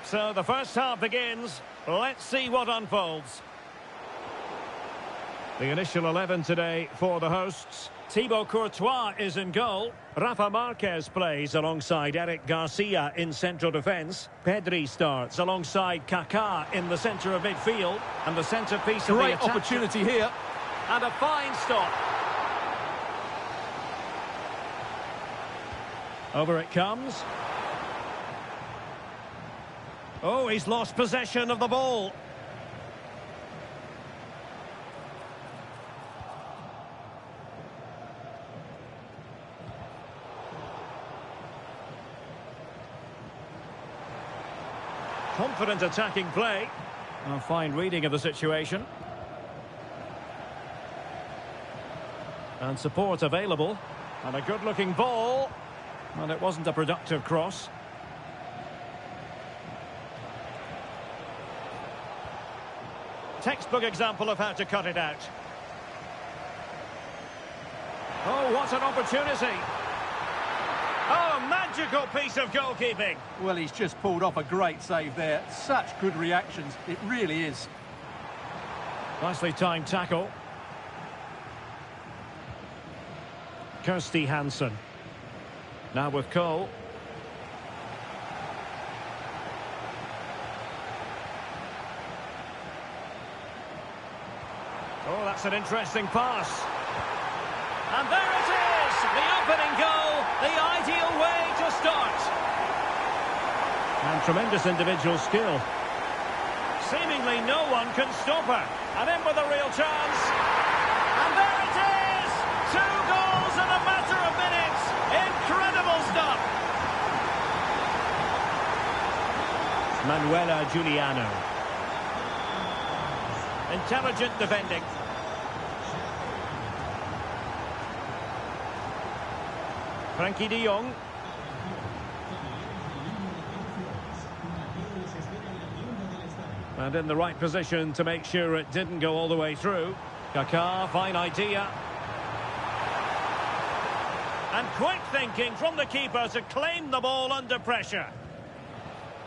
So the first half begins. Let's see what unfolds. The initial 11 today for the hosts. Thibaut Courtois is in goal. Rafa Marquez plays alongside Eric Garcia in central defence. Pedri starts alongside Kaká in the centre of midfield. And the centrepiece of the attack. Great opportunity here. And a fine stop. Over it comes. Oh, he's lost possession of the ball. Confident attacking play. A fine reading of the situation. And support available. And a good-looking ball. And it wasn't a productive cross. Textbook example of how to cut it out. Oh, what an opportunity. Oh, magical piece of goalkeeping. Well, he's just pulled off a great save there. Such good reactions. It really is. Nicely timed tackle. Kirsty Hansen. Now with Cole. Oh, that's an interesting pass. And there it is! The opening goal, the ideal way to start. And tremendous individual skill. Seemingly no one can stop her. And in with a real chance. And there it is! 2 goals in a matter of minutes. Incredible stuff. Manuela Giuliano. Intelligent defending. Frankie de Jong. And in the right position to make sure it didn't go all the way through. Kaká, fine idea. And quick thinking from the keeper to claim the ball under pressure.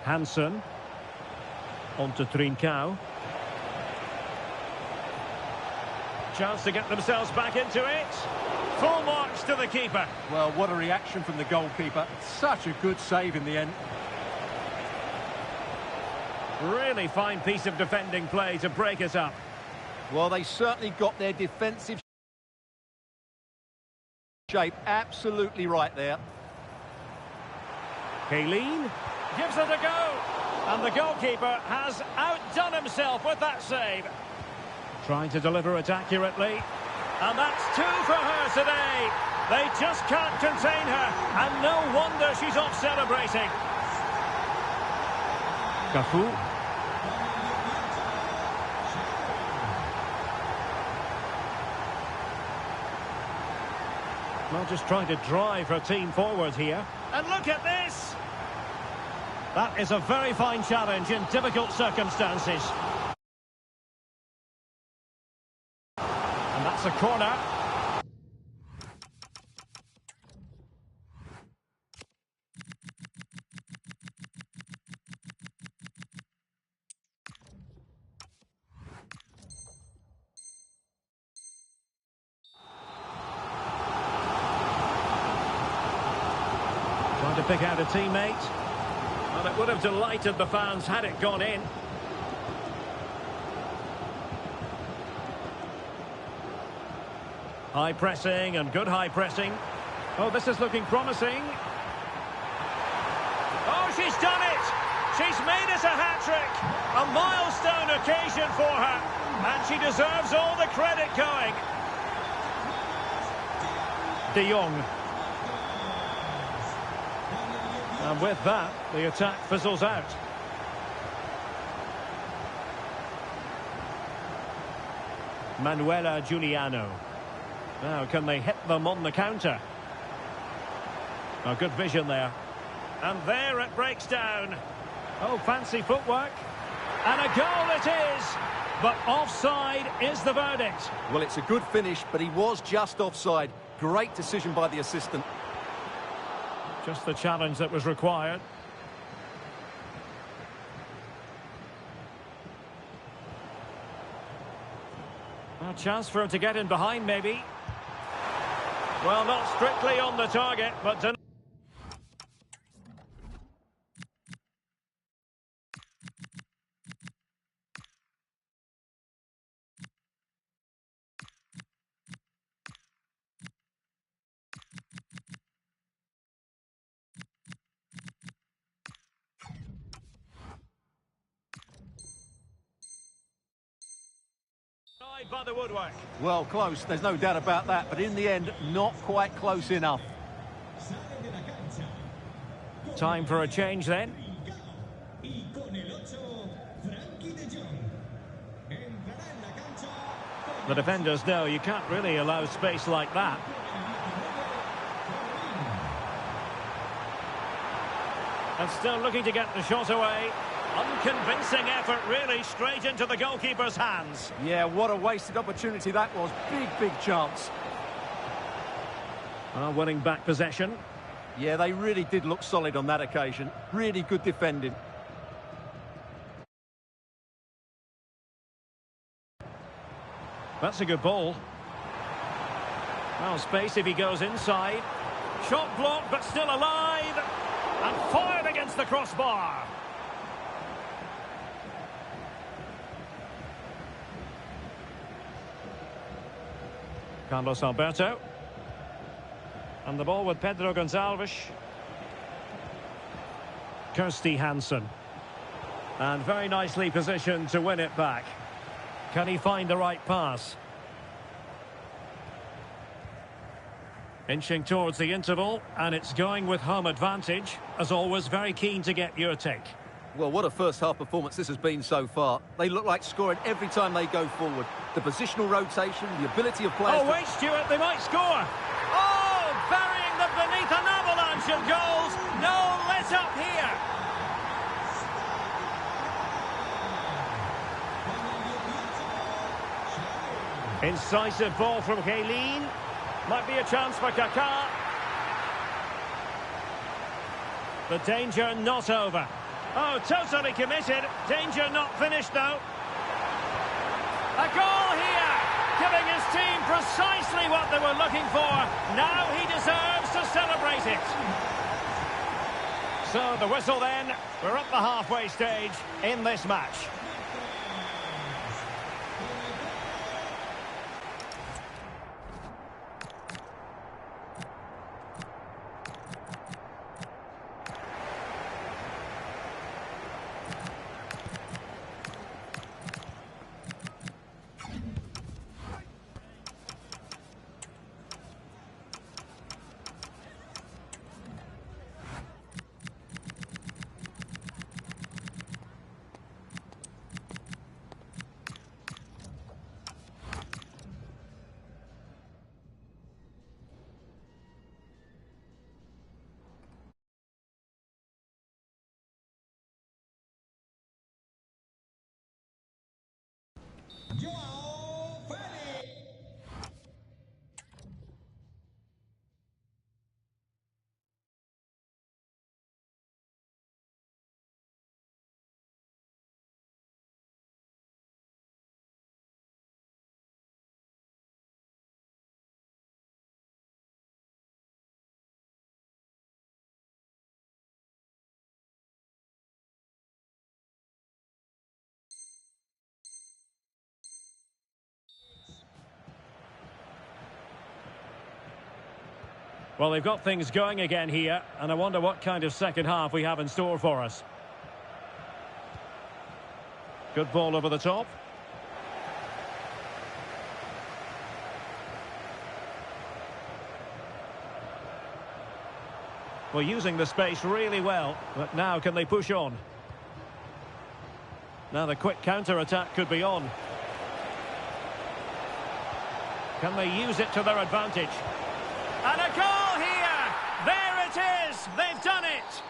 Hansen. On to Trincao. Chance to get themselves back into it. Full marks to the keeper. Well, what a reaction from the goalkeeper. Such a good save in the end. Really fine piece of defending play to break it up. Well, they certainly got their defensive shape absolutely right there. Chillin gives it a go. And the goalkeeper has outdone himself with that save. Trying to deliver it accurately. And that's 2 for her today. They just can't contain her. And no wonder she's off celebrating. Cafu. Well, just trying to drive her team forward here. And look at this! That is a very fine challenge in difficult circumstances. And that's a corner. Trying to pick out a teammate. Well, it would have delighted the fans had it gone in. High pressing and good high pressing. Oh, this is looking promising. Oh, she's done it! She's made it a hat-trick! A milestone occasion for her. And she deserves all the credit going. De Jong. And with that, the attack fizzles out. Manuela Giuliano. Now, can they hit them on the counter? Oh, good vision there. And there it breaks down. Oh, fancy footwork. And a goal it is. But offside is the verdict. Well, it's a good finish, but he was just offside. Great decision by the assistant. Just the challenge that was required. A chance for him to get in behind, maybe. Well, not strictly on the target, but... by the woodwork. Well, close, there's no doubt about that, but in the end, not quite close enough. Time for a change then. The defenders know you can't really allow space like that. And still looking to get the shot away. Unconvincing effort, really, straight into the goalkeeper's hands. Yeah, what a wasted opportunity that was. Big chance. Winning back possession. Yeah, they really did look solid on that occasion. Really good defending. That's a good ball. Well, space if he goes inside. Shot blocked, but still alive. And fired against the crossbar. Carlos Alberto. And the ball with Pedro Gonçalves. Kirsty Hansen. And very nicely positioned to win it back. Can he find the right pass? Inching towards the interval, and it's going with home advantage. As always, very keen to get your take. Well, what a first-half performance this has been so far. They look like scoring every time they go forward. The positional rotation, the ability of players... Oh, wait, Stuart, they might score. Oh, burying them beneath an avalanche of goals. No let up here. Incisive ball from Chillin. Might be a chance for Kaká. The danger not over. Oh, totally committed. Danger not finished, though. A goal here, giving his team precisely what they were looking for. Now he deserves to celebrate it. So the whistle then. We're at the halfway stage in this match. Well, they've got things going again here, and I wonder what kind of second half we have in store for us. Good ball over the top. Well, using the space really well, but now can they push on? Now the quick counter-attack could be on. Can they use it to their advantage? And a goal here! There it is! They've done it!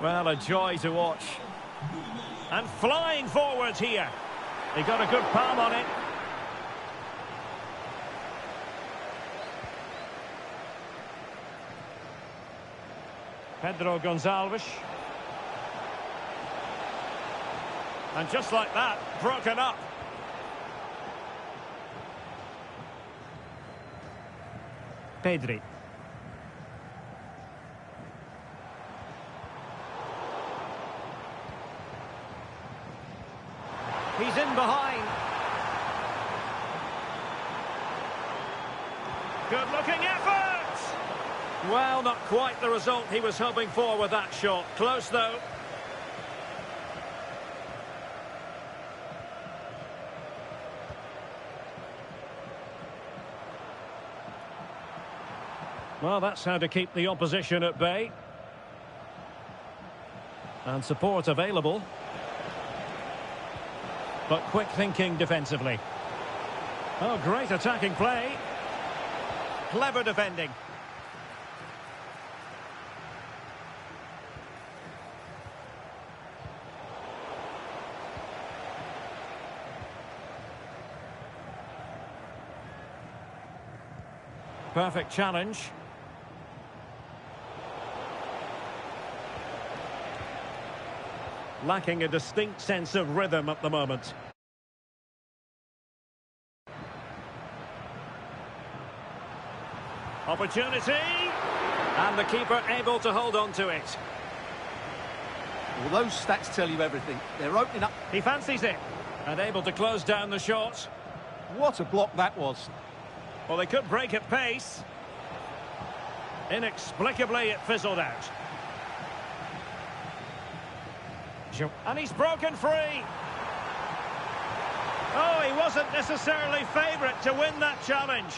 Well, a joy to watch. And flying forwards here. He got a good palm on it. Pedro Gonçalves. And just like that, broken up. Pedri. He's in behind. Good-looking effort! Well, not quite the result he was hoping for with that shot. Close, though. Well, that's how to keep the opposition at bay. And support available. But quick thinking defensively. Oh, great attacking play. Clever defending. Perfect challenge. Lacking a distinct sense of rhythm at the moment. Opportunity! And the keeper able to hold on to it. Well, those stats tell you everything. They're opening up. He fancies it. And able to close down the shot. What a block that was. Well, they could break at pace. Inexplicably, it fizzled out. And he's broken free. Oh, he wasn't necessarily favourite to win that challenge.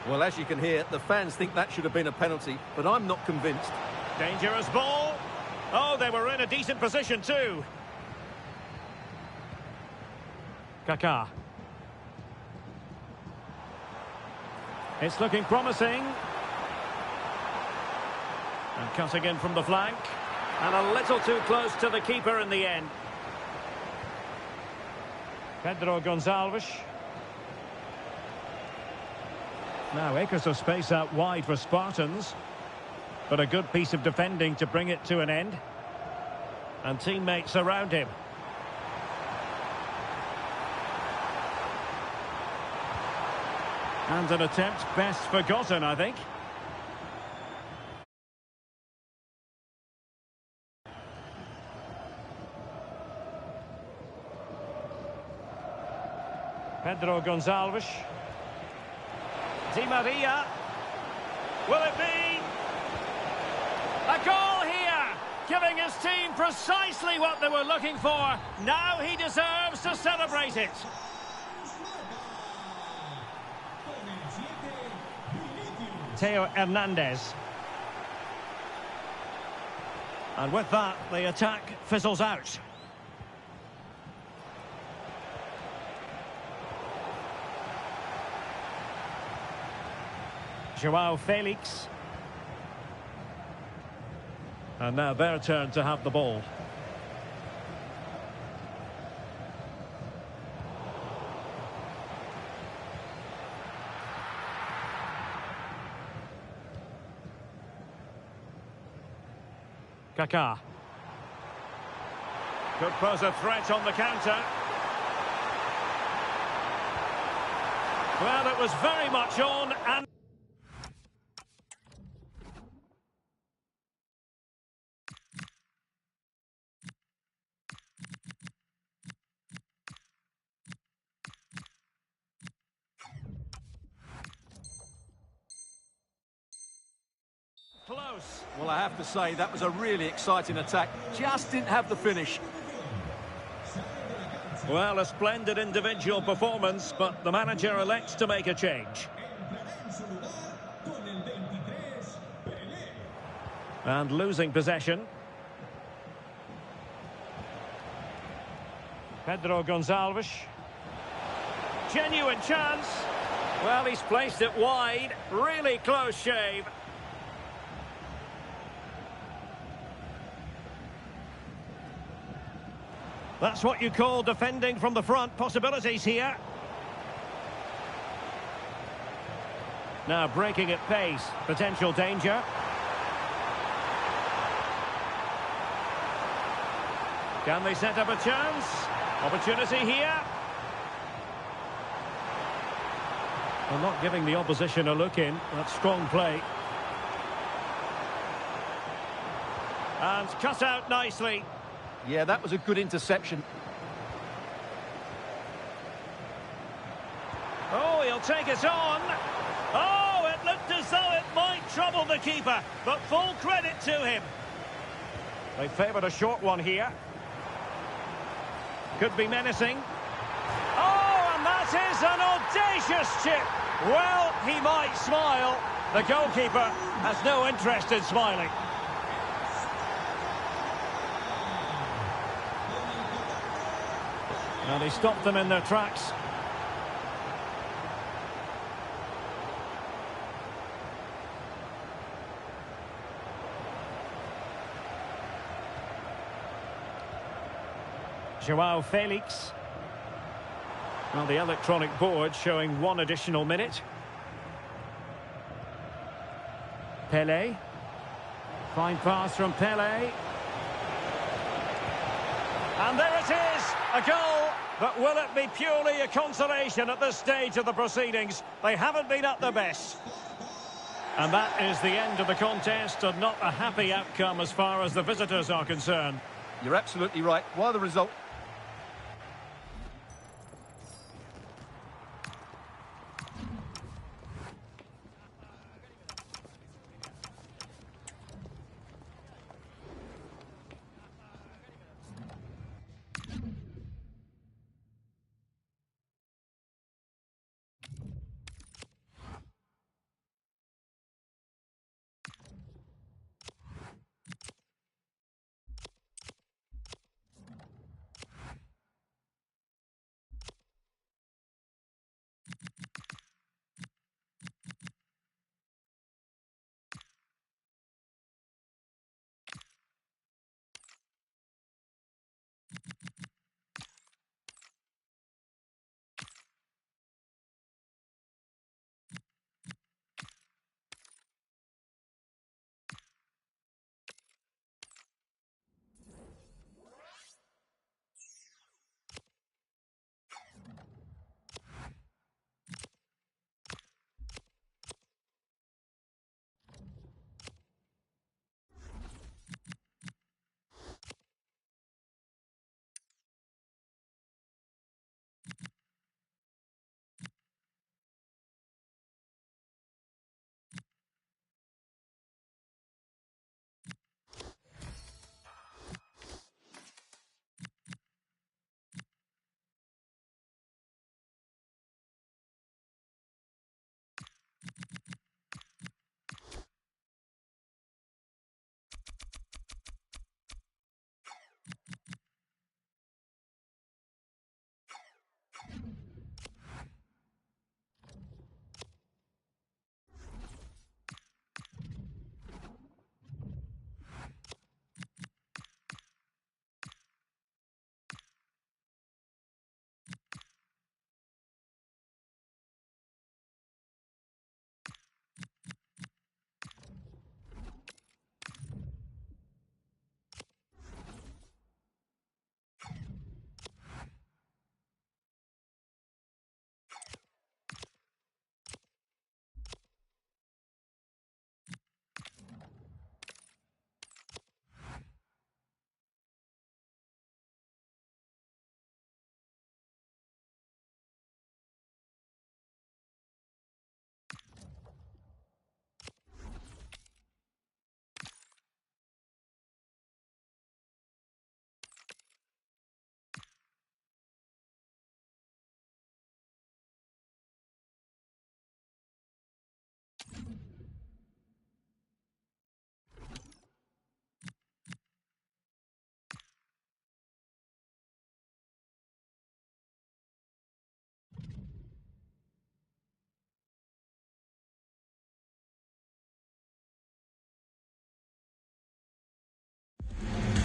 Well, as you can hear, the fans think that should have been a penalty, but I'm not convinced. Dangerous ball. Oh, they were in a decent position too. Kaká. It's looking promising. And cutting in from the flank. And a little too close to the keeper in the end. Pedro Gonçalves. Now acres of space out wide for Spartans. But a good piece of defending to bring it to an end. And teammates around him. And an attempt best forgotten, I think. Pedro Gonçalves. Di Maria. Will it be? A goal here! Giving his team precisely what they were looking for. Now he deserves to celebrate it. Theo Hernandez. And with that, the attack fizzles out. João Felix. And now their turn to have the ball. Kaká. Could pose a threat on the counter. Well, it was very much on and... Close. Well, I have to say, that was a really exciting attack. Just didn't have the finish. Well, a splendid individual performance, but the manager elects to make a change. And losing possession. Pedro Gonçalves. Genuine chance. Well, he's placed it wide. Really close shave. That's what you call defending from the front. Possibilities here. Now breaking at pace. Potential danger. Can they set up a chance? Opportunity here. Well, not giving the opposition a look in. That's strong play. And cut out nicely. Yeah, that was a good interception. Oh, he'll take it on. Oh, it looked as though it might trouble the keeper, but full credit to him. They favoured a short one here. Could be menacing. Oh, and that is an audacious chip. Well, he might smile. The goalkeeper has no interest in smiling. And he stopped them in their tracks. João Felix. Well, the electronic board showing 1 additional minute. Pelé. Fine pass from Pelé. And there it is, a goal. But will it be purely a consolation at this stage of the proceedings? They haven't been at their best. And that is the end of the contest, and not a happy outcome as far as the visitors are concerned. You're absolutely right. While the result...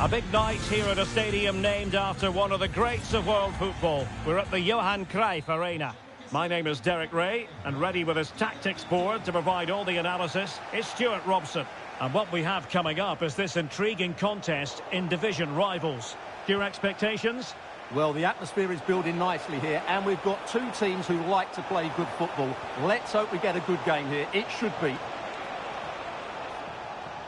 A big night here at a stadium named after one of the greats of world football. We're at the Johan Cruyff Arena. My name is Derek Ray, and ready with his tactics board to provide all the analysis is Stuart Robson. And what we have coming up is this intriguing contest in division rivals. Your expectations? Well, the atmosphere is building nicely here, and we've got two teams who like to play good football. Let's hope we get a good game here. It should be.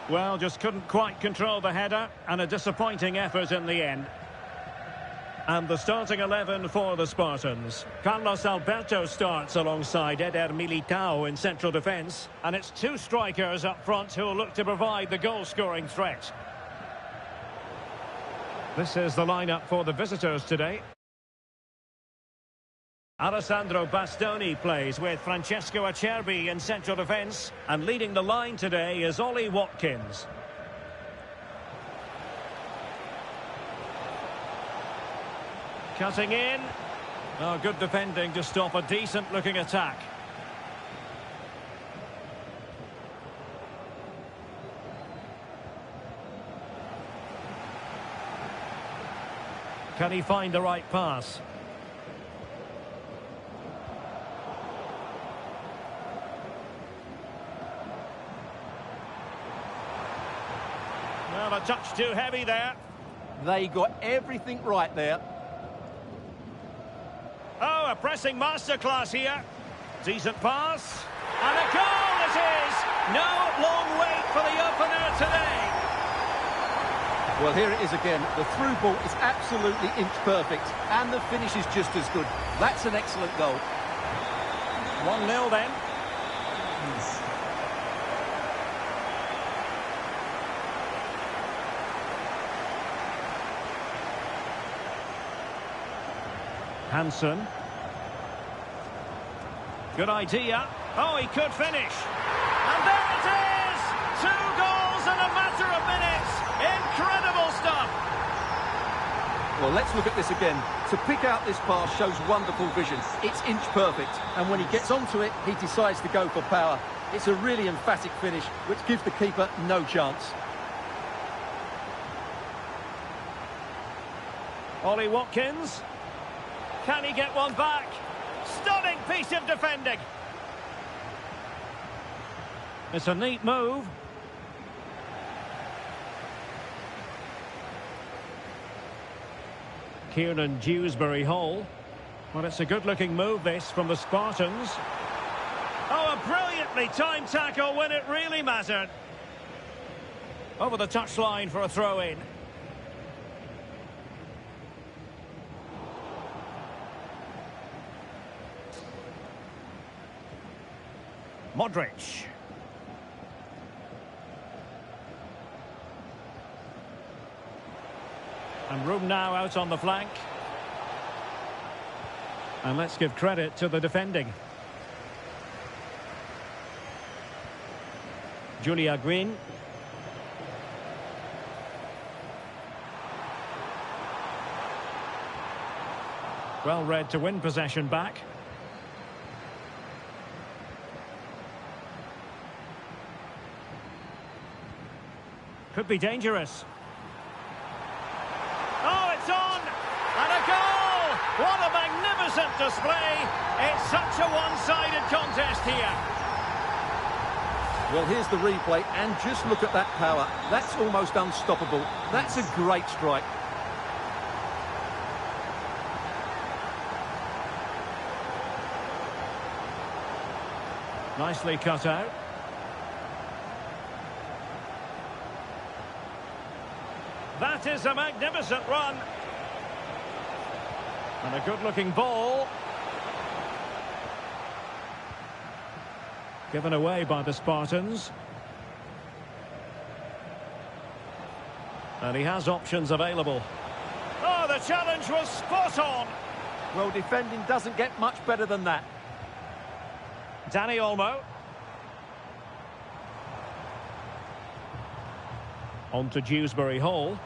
Well, just couldn't quite control the header, and a disappointing effort in the end. And the starting 11 for the Spartans. Carlos Alberto starts alongside Eder Militao in central defence. And it's two strikers up front who will look to provide the goal-scoring threat. This is the lineup for the visitors today. Alessandro Bastoni plays with Francesco Acerbi in central defence. And leading the line today is Ollie Watkins. Cutting in. Oh, good defending to stop a decent-looking attack. Can he find the right pass? Well, a touch too heavy there. They got everything right there. Oh, a pressing masterclass here. Decent pass. And a goal it is! No long wait for the opener today. Well, here it is again. The through ball is absolutely inch perfect, and the finish is just as good. That's an excellent goal. 1-0 then. Hansen. Good idea. Oh, he could finish. And there it is! 2 goals in a matter of minutes. Incredible stuff. Well, let's look at this again. To pick out this pass shows wonderful vision. It's inch perfect. And when he gets onto it, he decides to go for power. It's a really emphatic finish, which gives the keeper no chance. Ollie Watkins. Can he get one back? Stunning piece of defending. It's a neat move. Kieran Dewsbury-Hall. Well, it's a good-looking move, this, from the Spartans. Oh, a brilliantly timed tackle when it really mattered. Over the touchline for a throw-in. Modric. And room now out on the flank. And let's give credit to the defending. Julia Green. Well read to win possession back. Could be dangerous. Oh, it's on! And a goal! What a magnificent display! It's such a one-sided contest here. Well, here's the replay, and just look at that power. That's almost unstoppable. That's a great strike. Nicely cut out. That is a magnificent run. And a good-looking ball. Given away by the Spartans. And he has options available. Oh, the challenge was spot on. Well, defending doesn't get much better than that. Danny Olmo. On to Dewsbury-Hall.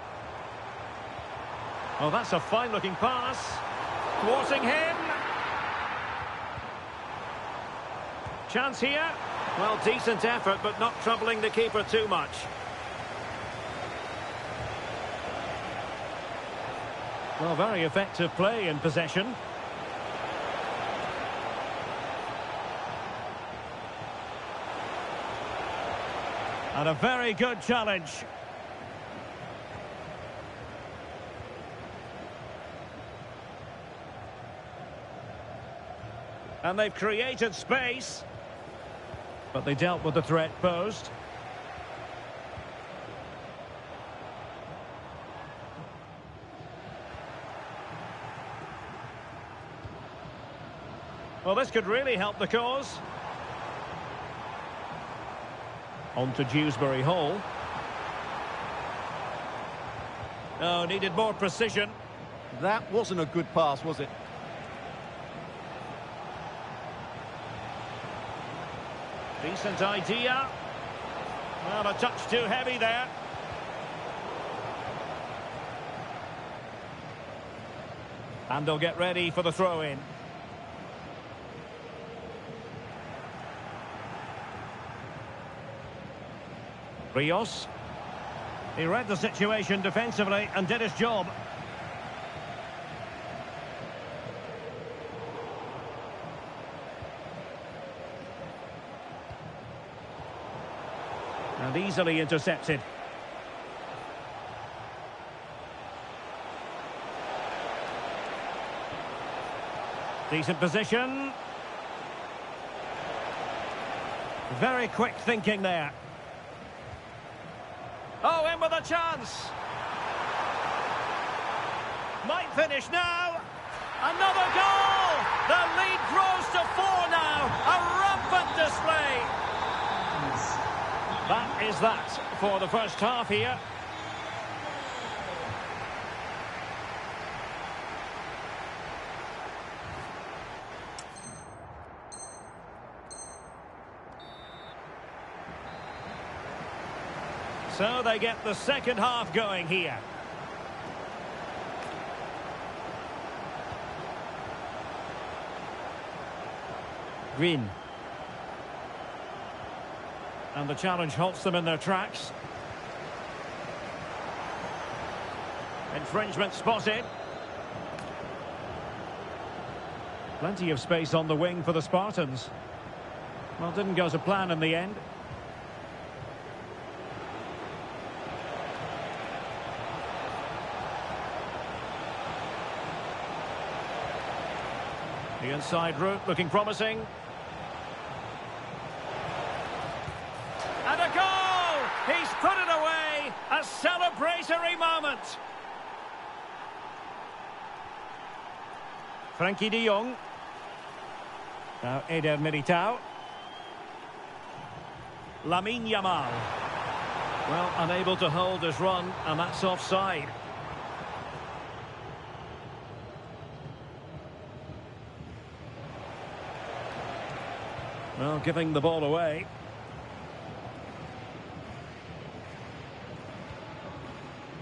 Oh, that's a fine-looking pass. Thwarting him. Chance here. Well, decent effort, but not troubling the keeper too much. Well, very effective play in possession. And a very good challenge. And they've created space. But they dealt with the threat posed. Well, this could really help the cause. On to Dewsbury Hall. Oh, needed more precision. That wasn't a good pass, was it? Decent idea. Well, a touch too heavy there. And they'll get ready for the throw-in. Rios. He read the situation defensively and did his job. And easily intercepted. Decent position. Very quick thinking there. Oh, in with a chance. Might finish now. Another goal. The lead grows to 4 now. A rampant display. That is that for the first half here. So they get the second half going here. Green. And the challenge halts them in their tracks. Infringement spotted. Plenty of space on the wing for the Spartans. Well, didn't go to plan in the end. The inside route looking promising. And a goal! He's put it away! A celebratory moment! Frankie de Jong. Now Eder Militao. Lamine Yamal. Well, unable to hold his run, and that's offside. Well, giving the ball away.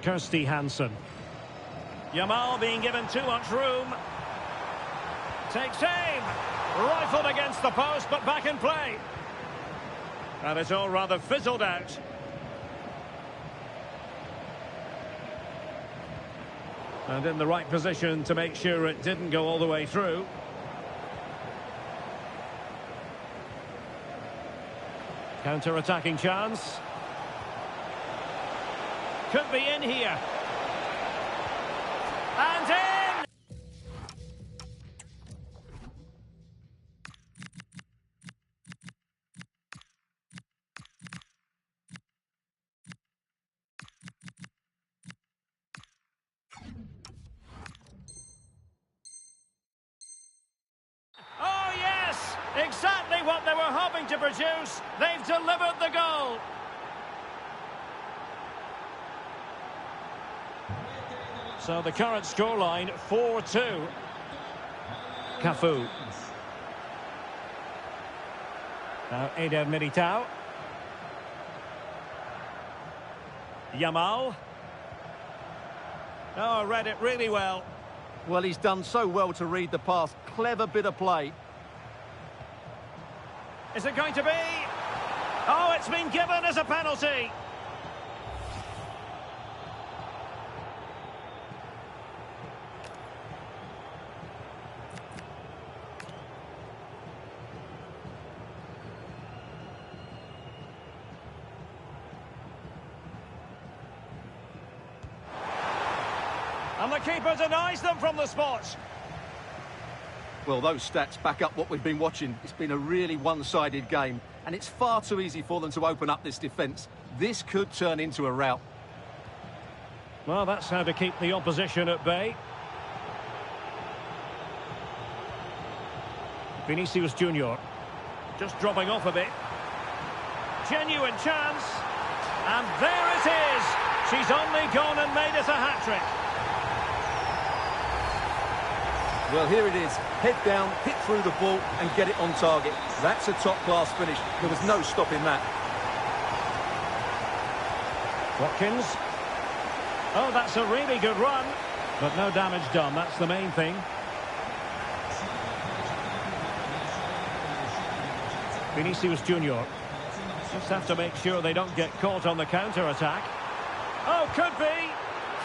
Kirsty Hansen. Yamal being given too much room. Takes aim. Rifled against the post, but back in play. And it's all rather fizzled out. And in the right position to make sure it didn't go all the way through. Counter-attacking chance. Could be in here. And in! Oh, yes! Exactly what they were hoping to produce. They've delivered the goal. So the current scoreline, 4-2. Cafu. Now Eder Militao. Yamal. Oh, read it really well. Well, he's done so well to read the pass. Clever bit of play. Is it going to be? Oh, it's been given as a penalty. And the keeper denies them from the spot. Well, those stats back up what we've been watching. It's been a really one-sided game, and it's far too easy for them to open up this defence. This could turn into a rout. Well, that's how to keep the opposition at bay. Vinicius Junior just dropping off a bit. Genuine chance. And there it is. She's only gone and made it a hat-trick. Well, here it is. Head down, hit through the ball and get it on target. That's a top-class finish. There was no stopping that. Watkins. Oh, that's a really good run. But no damage done, that's the main thing. Vinicius Junior. Just have to make sure they don't get caught on the counter-attack. Oh, could be.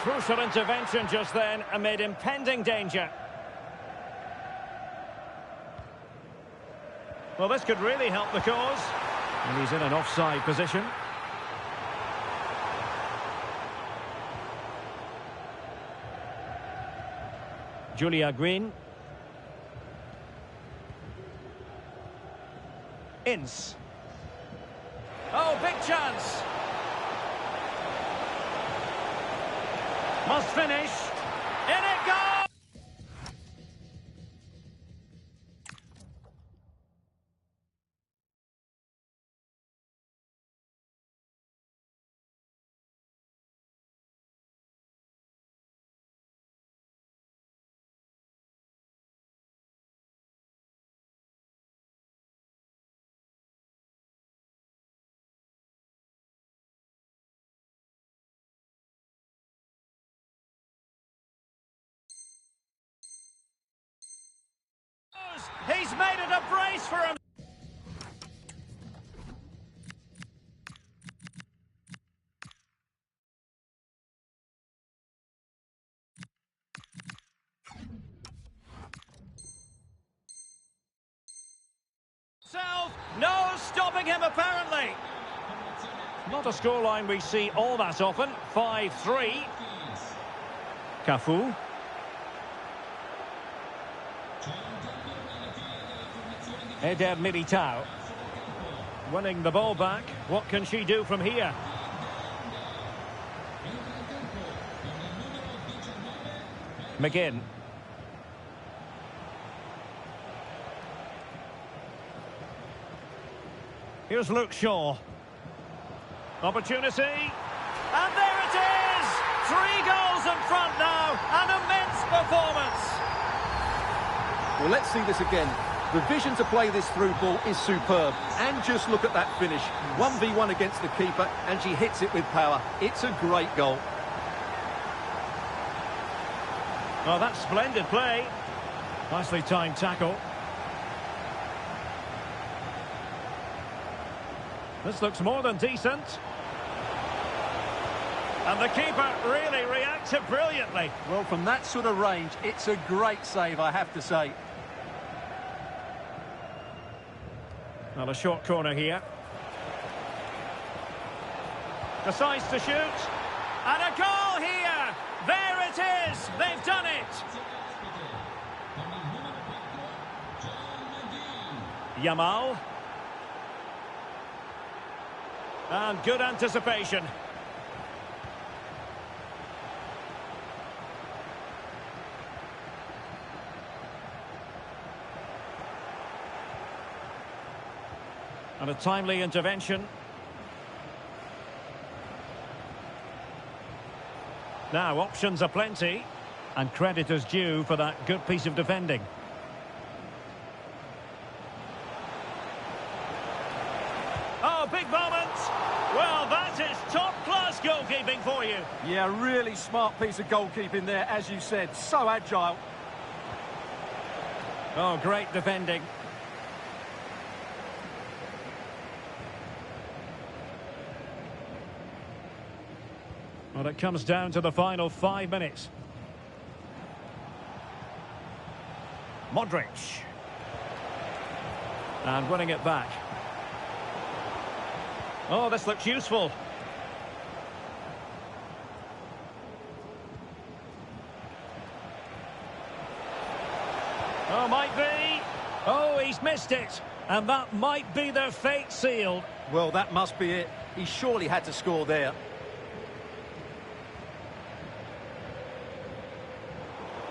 Crucial intervention just then amid impending danger. Well, this could really help the cause. And he's in an offside position. Julia Green. Ince. Oh, big chance. Must finish. In it goes! He's made it a brace for him. No stopping him apparently. Not a scoreline we see all that often. 5-3. Cafu. Eder Militao. Winning the ball back. What can she do from here? McGinn. Here's Luke Shaw. Opportunity. And there it is! 3 goals in front now. An immense performance. Well, let's see this again. The vision to play this through ball is superb. And just look at that finish. 1v1 against the keeper, and she hits it with power. It's a great goal. Well, that's splendid play. Nicely timed tackle. This looks more than decent. And the keeper really reacted brilliantly. Well, from that sort of range, it's a great save, I have to say. Well, a short corner here. Decides to shoot. And a goal here! There it is! They've done it! Yamal. And good anticipation. And a timely intervention. Now, options are plenty. And credit is due for that good piece of defending. Oh, big moment. Well, that is top-class goalkeeping for you. Yeah, really smart piece of goalkeeping there, as you said. So agile. Oh, great defending. Well, it comes down to the final 5 minutes. Modric. And winning it back. Oh, this looks useful. Oh, might be. Oh, he's missed it. And that might be their fate sealed. Well, that must be it. He surely had to score there.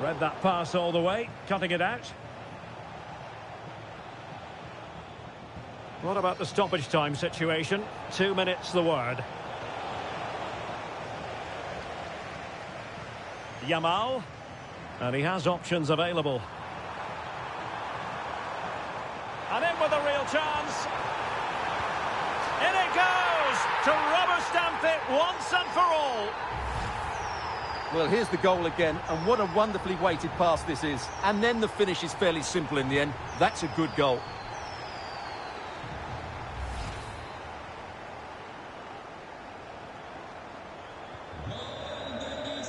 Read that pass all the way, cutting it out. What about the stoppage time situation? 2 minutes the word. Yamal. And he has options available. And in with a real chance. In it goes! To rubber stamp it once and for all. Well, here's the goal again, and what a wonderfully weighted pass this is. And then the finish is fairly simple in the end. That's a good goal.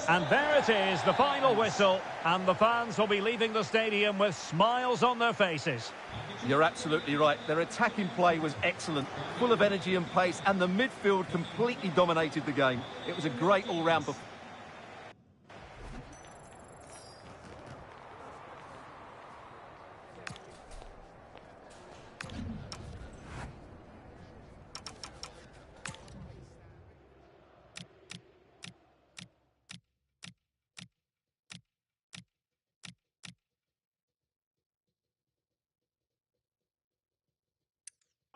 And there it is, the final whistle. And the fans will be leaving the stadium with smiles on their faces. You're absolutely right. Their attacking play was excellent, full of energy and pace, and the midfield completely dominated the game. It was a great all-round performance.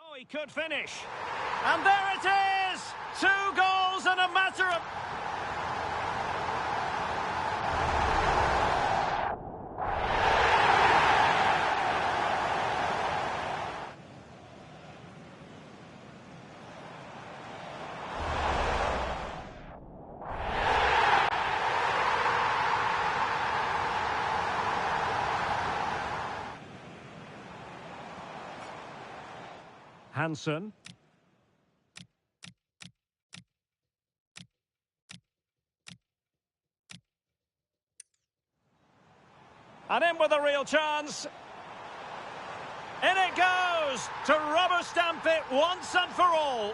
Oh, he could finish. And there it is! 2 goals in a matter of... Hansen. And in with a real chance. In it goes! To rubber stamp it once and for all.